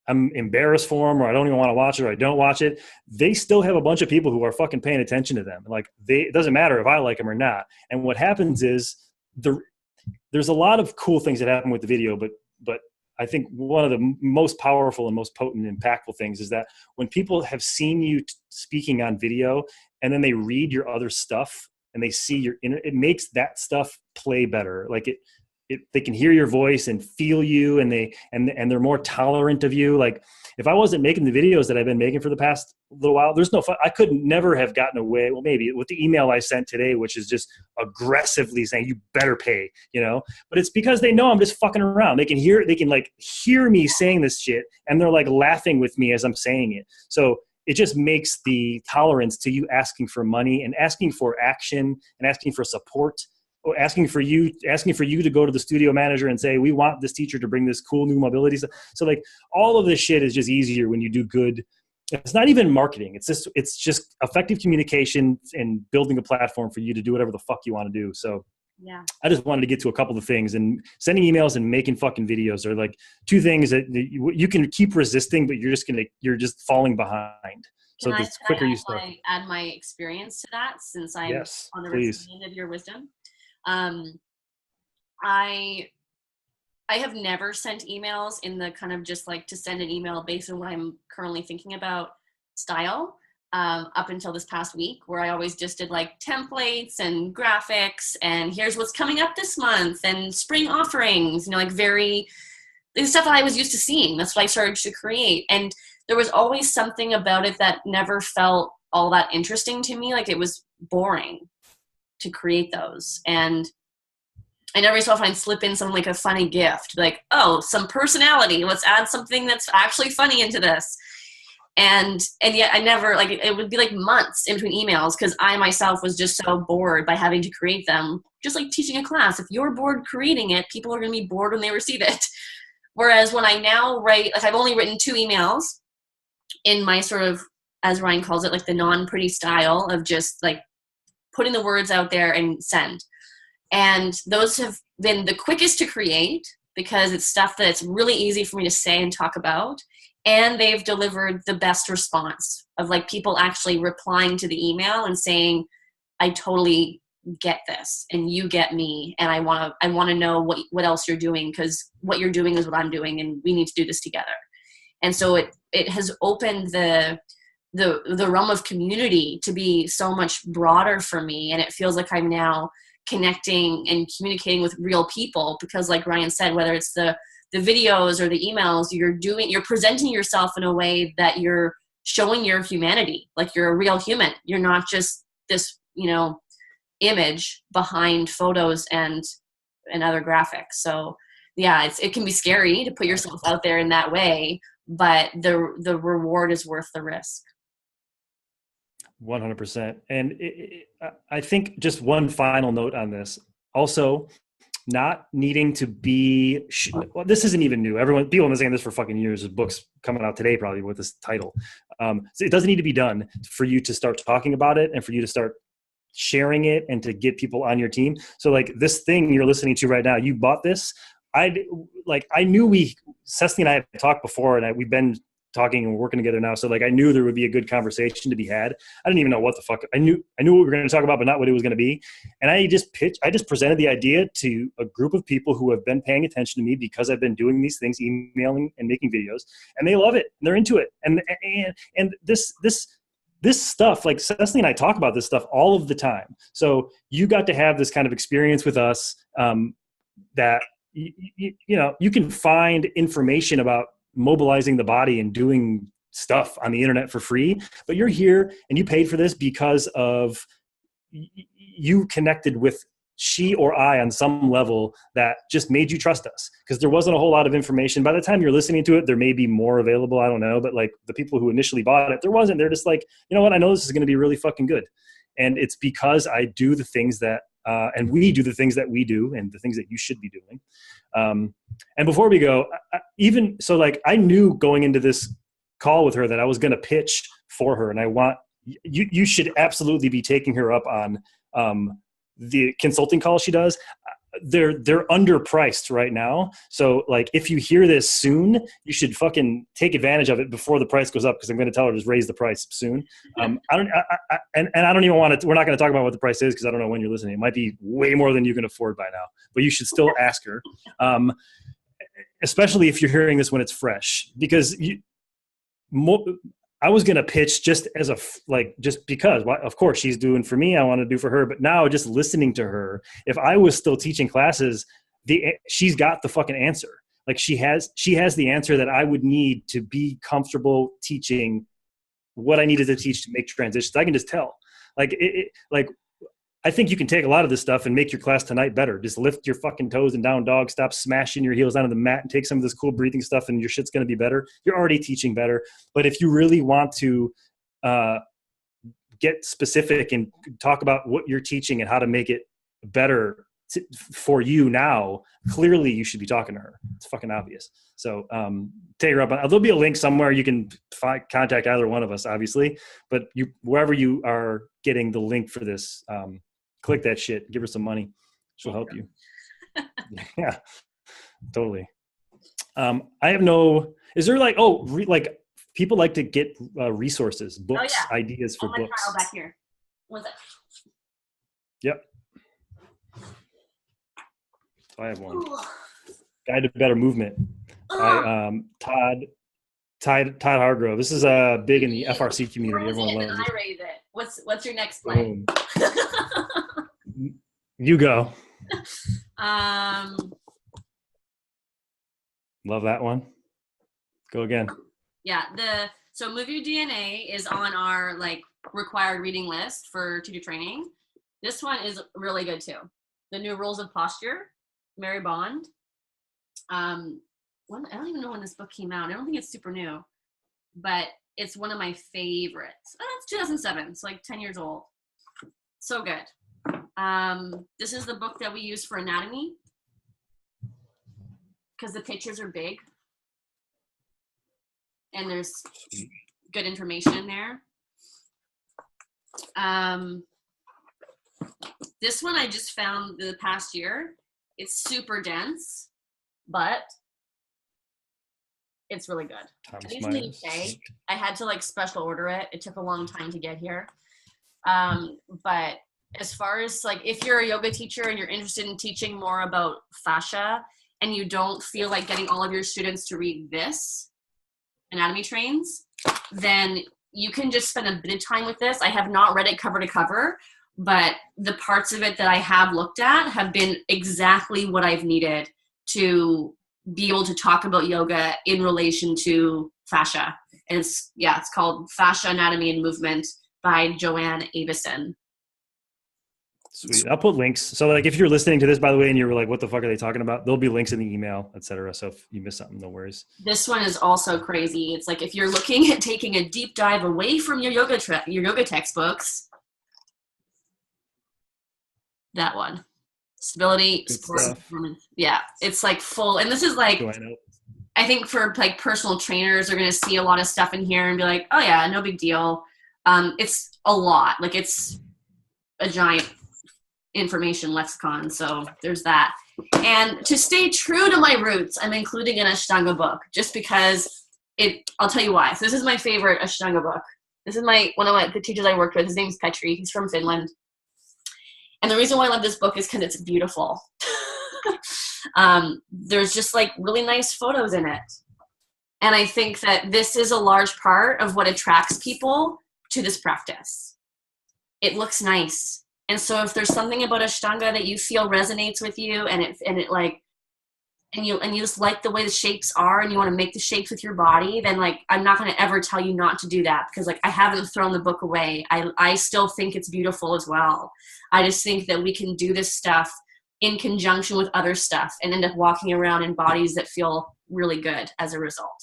I'm embarrassed for them, or I don't even want to watch it, or I don't watch it. They still have a bunch of people who are fucking paying attention to them. Like it doesn't matter if I like them or not. And what happens is there's a lot of cool things that happen with the video, but I think one of the most powerful and most potent and impactful things is that when people have seen you speaking on video and then they read your other stuff and they see it makes that stuff play better. Like they can hear your voice and feel you, and they're more tolerant of you. Like if I wasn't making the videos that I've been making for the past little while, there's no fun. I could never have gotten away. Well, maybe with the email I sent today, which is just aggressively saying you better pay, but it's because they know I'm just fucking around. They can hear me saying this shit, and they're like laughing with me as I'm saying it. So it just makes the tolerance to you asking for money and asking for action and asking for support, or asking for you to go to the studio manager and say, we want this teacher to bring this cool new mobility stuff. So like all of this shit is just easier when you do good. It's not even marketing. It's just effective communication and building a platform for you to do whatever the fuck you want to do. So yeah, I just wanted to get to a couple of things, and sending emails and making fucking videos are like two things that you can keep resisting, but you're just falling behind. So the quicker you start. Add my experience to that, since I'm on the receiving end of your wisdom. I have never sent emails in the kind of just like to send an email based on what I'm currently thinking about style, up until this past week, where I always just did like templates and graphics and here's what's coming up this month and spring offerings, like the stuff that I was used to seeing. That's what I started to create. And there was always something about it that never felt all that interesting to me. Like it was boring to create those. And every so often I'd slip in some like a funny gift, like, oh, some personality, let's add something that's actually funny into this. And yet I never, like, it would be like months in between emails, because I myself was just so bored by having to create them. Just like teaching a class, if you're bored creating it, people are going to be bored when they receive it. Whereas when I now write, like, I've only written 2 emails in my sort of, as Ryan calls it, like the non-pretty style of just like putting the words out there and send. And those have been the quickest to create because it's stuff that's really easy for me to say and talk about. And they've delivered the best response of like people actually replying to the email and saying, I totally get this and you get me. And I want to know what else you're doing, because what you're doing is what I'm doing and we need to do this together. And so it has opened the realm of community to be so much broader for me. And it feels like I'm now connecting and communicating with real people, because like Ryan said, whether it's the videos or the emails, you're presenting yourself in a way that you're showing your humanity, like you're a real human. You're not just this, image behind photos and other graphics. So yeah, it can be scary to put yourself out there in that way, but the reward is worth the risk. 100%. And I think just one final note on this. Also, not needing to be, well, this isn't even new. People have been saying this for fucking years. There's books coming out today probably with this title. So it doesn't need to be done for you to start talking about it and for you to start sharing it and to get people on your team. So like this thing you're listening to right now, you bought this I knew Cecily and I had talked before, and we've been talking and working together now. So like, I knew there would be a good conversation to be had. I didn't even know what the fuck. I knew what we were going to talk about, but not what it was going to be. And I just presented the idea to a group of people who have been paying attention to me because I've been doing these things, emailing and making videos, and they love it and they're into it. And this stuff, like Cecily and I talk about this stuff all of the time. So you got to have this kind of experience with us, that you can find information about mobilizing the body and doing stuff on the internet for free, but you're here and you paid for this because of you connected with she or I on some level that just made you trust us, because there wasn't a whole lot of information. By the time you're listening to it, there may be more available. I don't know. But like the people who initially bought it, there wasn't. They're just like, you know what? I know this is going to be really fucking good. And it's because I do the things that, and we do the things that we do and the things that you should be doing. And before we go, I knew going into this call with her that I was going to pitch for her. And I want, you should absolutely be taking her up on, the consulting call she does. They're underpriced right now. So like, if you hear this soon, you should fucking take advantage of it before the price goes up. Cause I'm going to tell her to raise the price soon. I don't even want to, we're not going to talk about what the price is, cause I don't know when you're listening. It might be way more than you can afford by now, but you should still ask her. Especially if you're hearing this when it's fresh, because I was going to pitch just as just because, of course, she's doing for me, I want to do for her. But now just listening to her, if I was still teaching classes, she's got the fucking answer. Like she has the answer that I would need to be comfortable teaching what I needed to teach to make transitions. I can just tell. I think you can take a lot of this stuff and make your class tonight better. Just lift your fucking toes and down dog, stop smashing your heels onto the mat and take some of this cool breathing stuff and your shit's going to be better. You're already teaching better. But if you really want to get specific and talk about what you're teaching and how to make it better for you now, clearly you should be talking to her. It's fucking obvious. So take her up. There'll be a link somewhere. You can contact either one of us, obviously. But wherever you are getting the link for this, click that shit. Give her some money. She'll help you. Yeah, totally. Is there people like to get resources, books, ideas for books. File back here. What's that? Yep. I have one. Guide to Better Movement by Todd Hargrove. This is big in the FRC community. Everyone loves it. I rate it. What's your next play? You go. Love that one. Go again. Yeah, so Move Your DNA is on our required reading list for teacher training. This one is really good too. The New Rules of Posture, Mary Bond. I don't even know when this book came out. I don't think it's super new, but it's one of my favorites. It's 2007. It's 10 years old. So good. This is the book that we use for anatomy because the pictures are big and there's good information in there. This one I just found the past year. It's super dense, but it's really good. It's in the UK. I had to special order it. It took a long time to get here. But as far as if you're a yoga teacher and you're interested in teaching more about fascia and you don't feel like getting all of your students to read this, Anatomy Trains, then you can just spend a bit of time with this. I have not read it cover to cover, but the parts of it that I have looked at have been exactly what I've needed to be able to talk about yoga in relation to fascia. And it's called Fascia Anatomy and Movement by Joanne Avison. Sweet. I'll put links. So if you're listening to this, by the way, and you're like, what the fuck are they talking about? There'll be links in the email, etc. So if you miss something, no worries. This one is also crazy. It's if you're looking at taking a deep dive away from your yoga textbooks, that one. Stability, support, and performance. Yeah, it's full. And this is I think for personal trainers are going to see a lot of stuff in here and be like, oh yeah, no big deal. It's a lot. It's a giant information lexicon. So there's that. And to stay true to my roots, I'm including an Ashtanga book just because I'll tell you why. So this is my favorite Ashtanga book. This is one of the teachers I worked with. His name's Petri. He's from Finland. And the reason why I love this book is because it's beautiful. There's just like really nice photos in it. And I think that this is a large part of what attracts people to this practice. It looks nice. And so if there's something about Ashtanga that you feel resonates with you and you just like the way the shapes are and you want to make the shapes with your body, then like, I'm not going to ever tell you not to do that because like I haven't thrown the book away. I still think it's beautiful as well. I just think that we can do this stuff in conjunction with other stuff and end up walking around in bodies that feel really good as a result.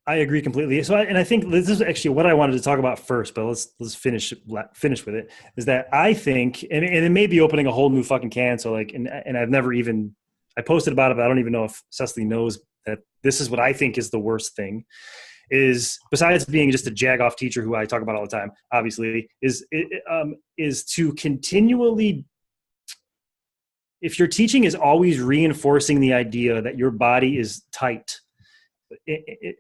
I agree completely. So, I think this is actually what I wanted to talk about first, but let's finish with it. Is that I think, and it may be opening a whole new fucking can. So like, and I've never even, I posted about it, but I don't even know if Cecily knows that this is what I think is the worst thing. Is besides being just a jag-off teacher who I talk about all the time, obviously, is to continually, if your teaching is always reinforcing the idea that your body is tight,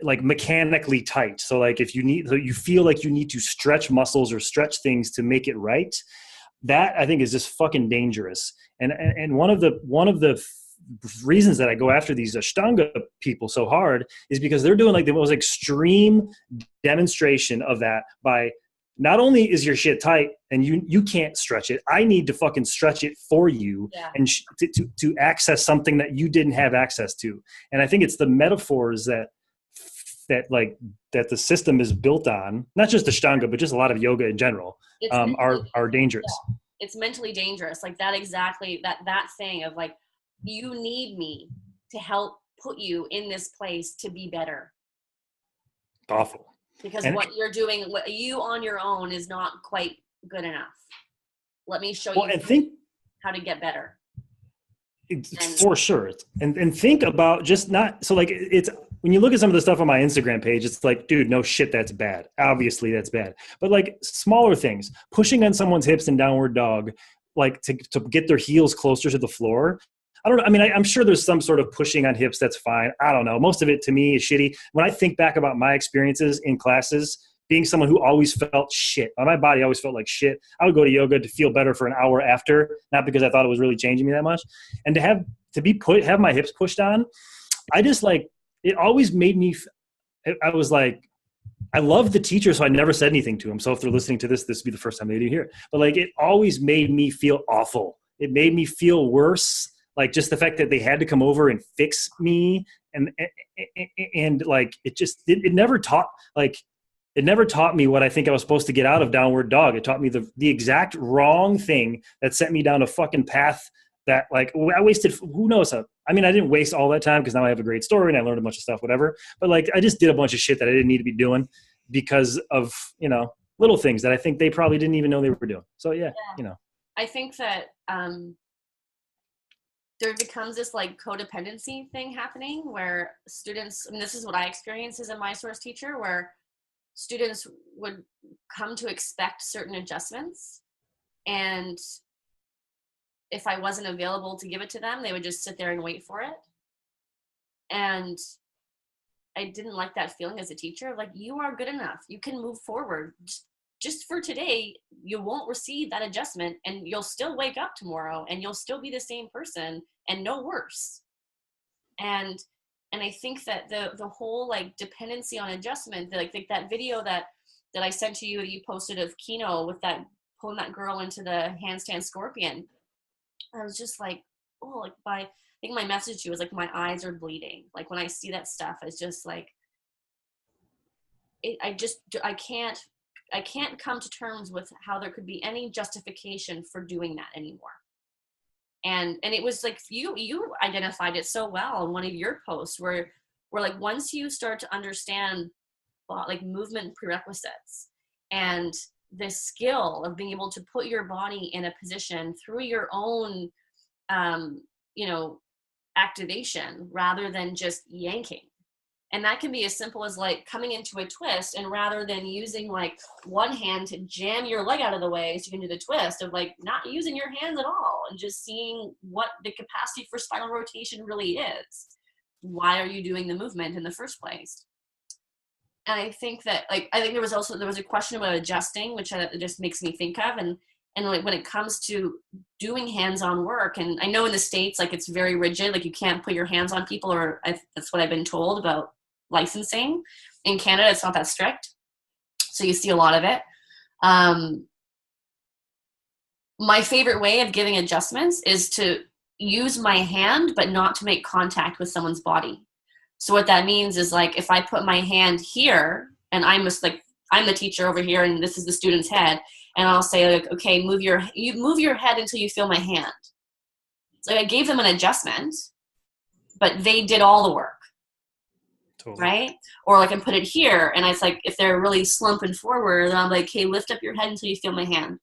like mechanically tight. So like if you feel like you need to stretch muscles or stretch things to make it right, that I think is just fucking dangerous. And one of the reasons that I go after these Ashtanga people so hard is because they're doing like the most extreme demonstration of that by not only is your shit tight and you can't stretch it, I need to fucking stretch it for you and to access something that you didn't have access to. And I think it's the metaphors that the system is built on, not just Ashtanga, but just a lot of yoga in general, are dangerous. Yeah. It's mentally dangerous. Like that exactly, that thing of like, you need me to help put you in this place to be better. Awful. Because what you're doing, you on your own is not quite good enough. Let me show you how to get better. For sure. And think about just not, so like it's, when you look at some of the stuff on my Instagram page, it's like, dude, no shit, that's bad. Obviously that's bad. But like smaller things, pushing on someone's hips in downward dog, like to get their heels closer to the floor. I don't know. I mean, I'm sure there's some sort of pushing on hips. That's fine. I don't know. Most of it to me is shitty. When I think back about my experiences in classes, being someone who always felt shit, my body always felt like shit. I would go to yoga to feel better for an hour after, not because I thought it was really changing me that much. And to have my hips pushed on, I just like, it always made me, I was like, I love the teacher, so I never said anything to him. So if they're listening to this would be the first time they do hear it. But like, it always made me feel awful. It made me feel worse. Like just the fact that they had to come over and fix me and like, it never taught me what I think I was supposed to get out of downward dog. It taught me the exact wrong thing that sent me down a fucking path that like I wasted, who knows how. I mean, I didn't waste all that time because now I have a great story and I learned a bunch of stuff, whatever. But like, I just did a bunch of shit that I didn't need to be doing because of, little things that I think they probably didn't even know they were doing. So yeah. I think that, there becomes this like codependency thing happening where students, and this is what I experienced as a my source teacher, where students would come to expect certain adjustments. And if I wasn't available to give it to them, they would just sit there and wait for it. And I didn't like that feeling as a teacher. Like, you are good enough. You can move forward. Just for today, you won't receive that adjustment and you'll still wake up tomorrow and you'll still be the same person and no worse. And I think that the whole like dependency on adjustment, like that video that I sent to you that you posted of Kino with that pulling that girl into the handstand scorpion, I was just like, oh, like I think my message to you was like, my eyes are bleeding. Like when I see that stuff, it's just like, I can't come to terms with how there could be any justification for doing that anymore. And it was like you identified it so well in one of your posts where like once you start to understand like movement prerequisites and the skill of being able to put your body in a position through your own activation rather than just yanking, And that can be as simple as like coming into a twist, and rather than using like one hand to jam your leg out of the way so you can do the twist, of like not using your hands at all and just seeing what the capacity for spinal rotation really is. Why are you doing the movement in the first place? And I think that like, I think there was a question about adjusting, which it just makes me think of, and like when it comes to doing hands-on work, and I know in the States, like it's very rigid, like you can't put your hands on people, or that's what I've been told about licensing. In Canada, it's not that strict, so you see a lot of it. My favorite way of giving adjustments is to use my hand, but not to make contact with someone's body. So what that means is like, if I put my hand here and I'm just like, I'm the teacher over here and this is the student's head, and I'll say like, okay, move your head until you feel my hand. So I gave them an adjustment, but they did all the work. Totally. Right? Or like I put it here, and it's like, if they're really slumping forward, then I'm like, hey, lift up your head until you feel my hand.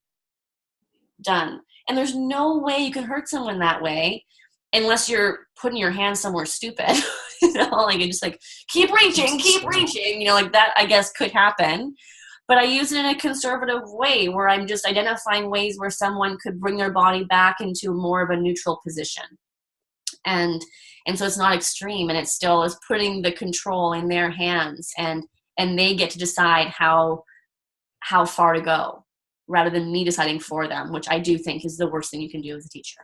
Done. And there's no way you can hurt someone that way unless you're putting your hand somewhere stupid. You know, like you just like keep reaching, you know, like that I guess could happen. But I use it in a conservative way where I'm just identifying ways where someone could bring their body back into more of a neutral position. And so it's not extreme, and it still is putting the control in their hands, and they get to decide how far to go rather than me deciding for them, which I do think is the worst thing you can do as a teacher.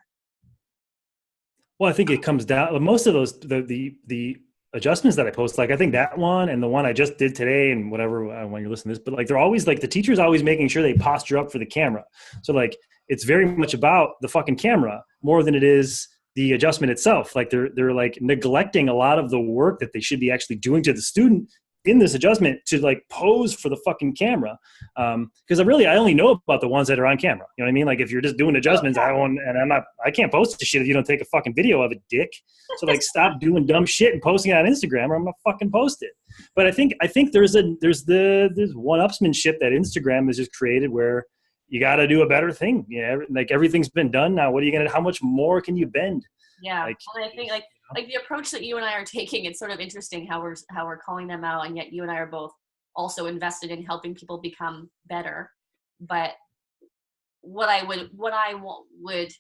Well, I think it comes down, most of those, the adjustments that I post, like I think that one and the one I just did today and whatever, when you're listening to this, but like they're always like, the teacher's always making sure they posture up for the camera. So like, it's very much about the fucking camera more than it is the adjustment itself. Like they're like neglecting a lot of the work that they should be actually doing to the student in this adjustment to like pose for the fucking camera. Cause I only know about the ones that are on camera. You know what I mean? Like if you're just doing adjustments, I can't post the shit if you don't take a fucking video of it, dick. So like stop doing dumb shit and posting it on Instagram, or I'm gonna fucking post it. But I think there's one-upsmanship that Instagram has just created where you got to do a better thing. Yeah. Like everything's been done now. What are you going to, how much more can you bend? Yeah. Like, and I think like the approach that you and I are taking, it's sort of interesting how we're calling them out. And yet you and I are both also invested in helping people become better. But what I would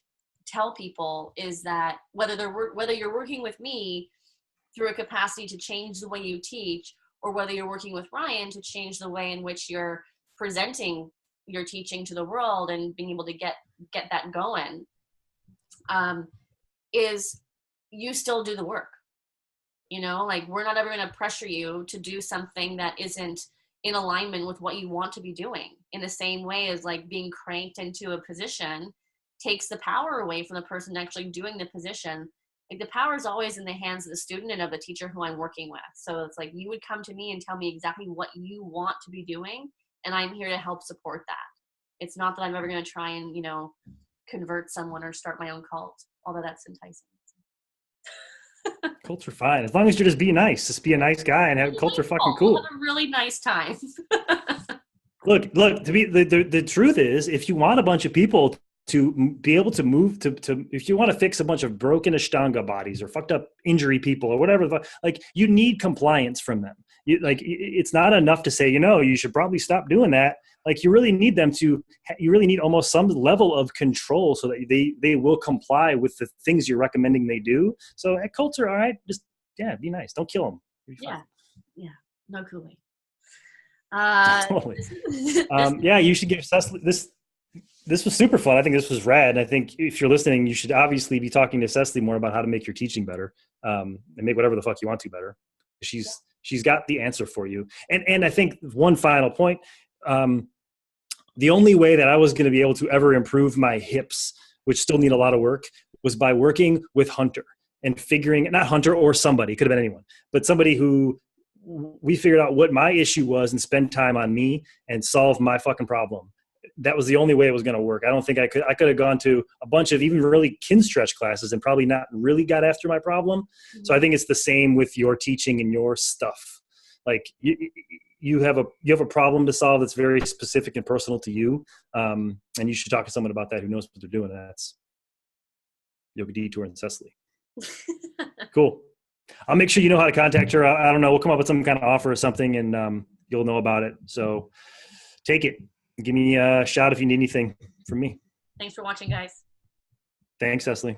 tell people is that whether you're working with me through a capacity to change the way you teach, or whether you're working with Ryan to change the way in which you're presenting your teaching to the world and being able to get that going, is you still do the work. You know, like we're not ever going to pressure you to do something that isn't in alignment with what you want to be doing, in the same way as like being cranked into a position takes the power away from the person actually doing the position. Like the power is always in the hands of the student and of the teacher who I'm working with. So it's like, you would come to me and tell me exactly what you want to be doing, and I'm here to help support that. It's not that I'm ever going to try and, you know, convert someone or start my own cult, although that's enticing. Cults are fine. As long as you're just being nice. Just be a nice guy and have cults are fucking cool. We'll have a really nice time. Look, to be the truth is, if you want a bunch of people to be able to move to if you want to fix a bunch of broken Ashtanga bodies or fucked up injury people or whatever, like you need compliance from them. It's not enough to say, you know, you should probably stop doing that. Like you really need them to, you really need almost some level of control so that they will comply with the things you're recommending they do. So at cults are all right. Just, yeah, be nice. Don't kill them. Yeah. Yeah. No Kool-Aid. Totally. Yeah, you should give Cecily this was super fun. I think this was rad. I think if you're listening, you should obviously be talking to Cecily more about how to make your teaching better, and make whatever the fuck you want to better. She's got the answer for you. And I think one final point, the only way that I was going to be able to ever improve my hips, which still need a lot of work, was by working with Hunter and figuring, not Hunter or somebody, could have been anyone, but somebody who we figured out what my issue was and spend time on me and solve my fucking problem. That was the only way it was going to work. I don't think I could have gone to a bunch of even really kin stretch classes and probably not really got after my problem. Mm-hmm. So I think it's the same with your teaching and your stuff. Like you have a problem to solve that's very specific and personal to you. And you should talk to someone about that who knows what they're doing. And that's Yoga Detour and Cecily. Cool. I'll make sure you know how to contact her. I don't know. We'll come up with some kind of offer or something, and you'll know about it. So take it. Give me a shout if you need anything from me. Thanks for watching, guys. Thanks, Cecily.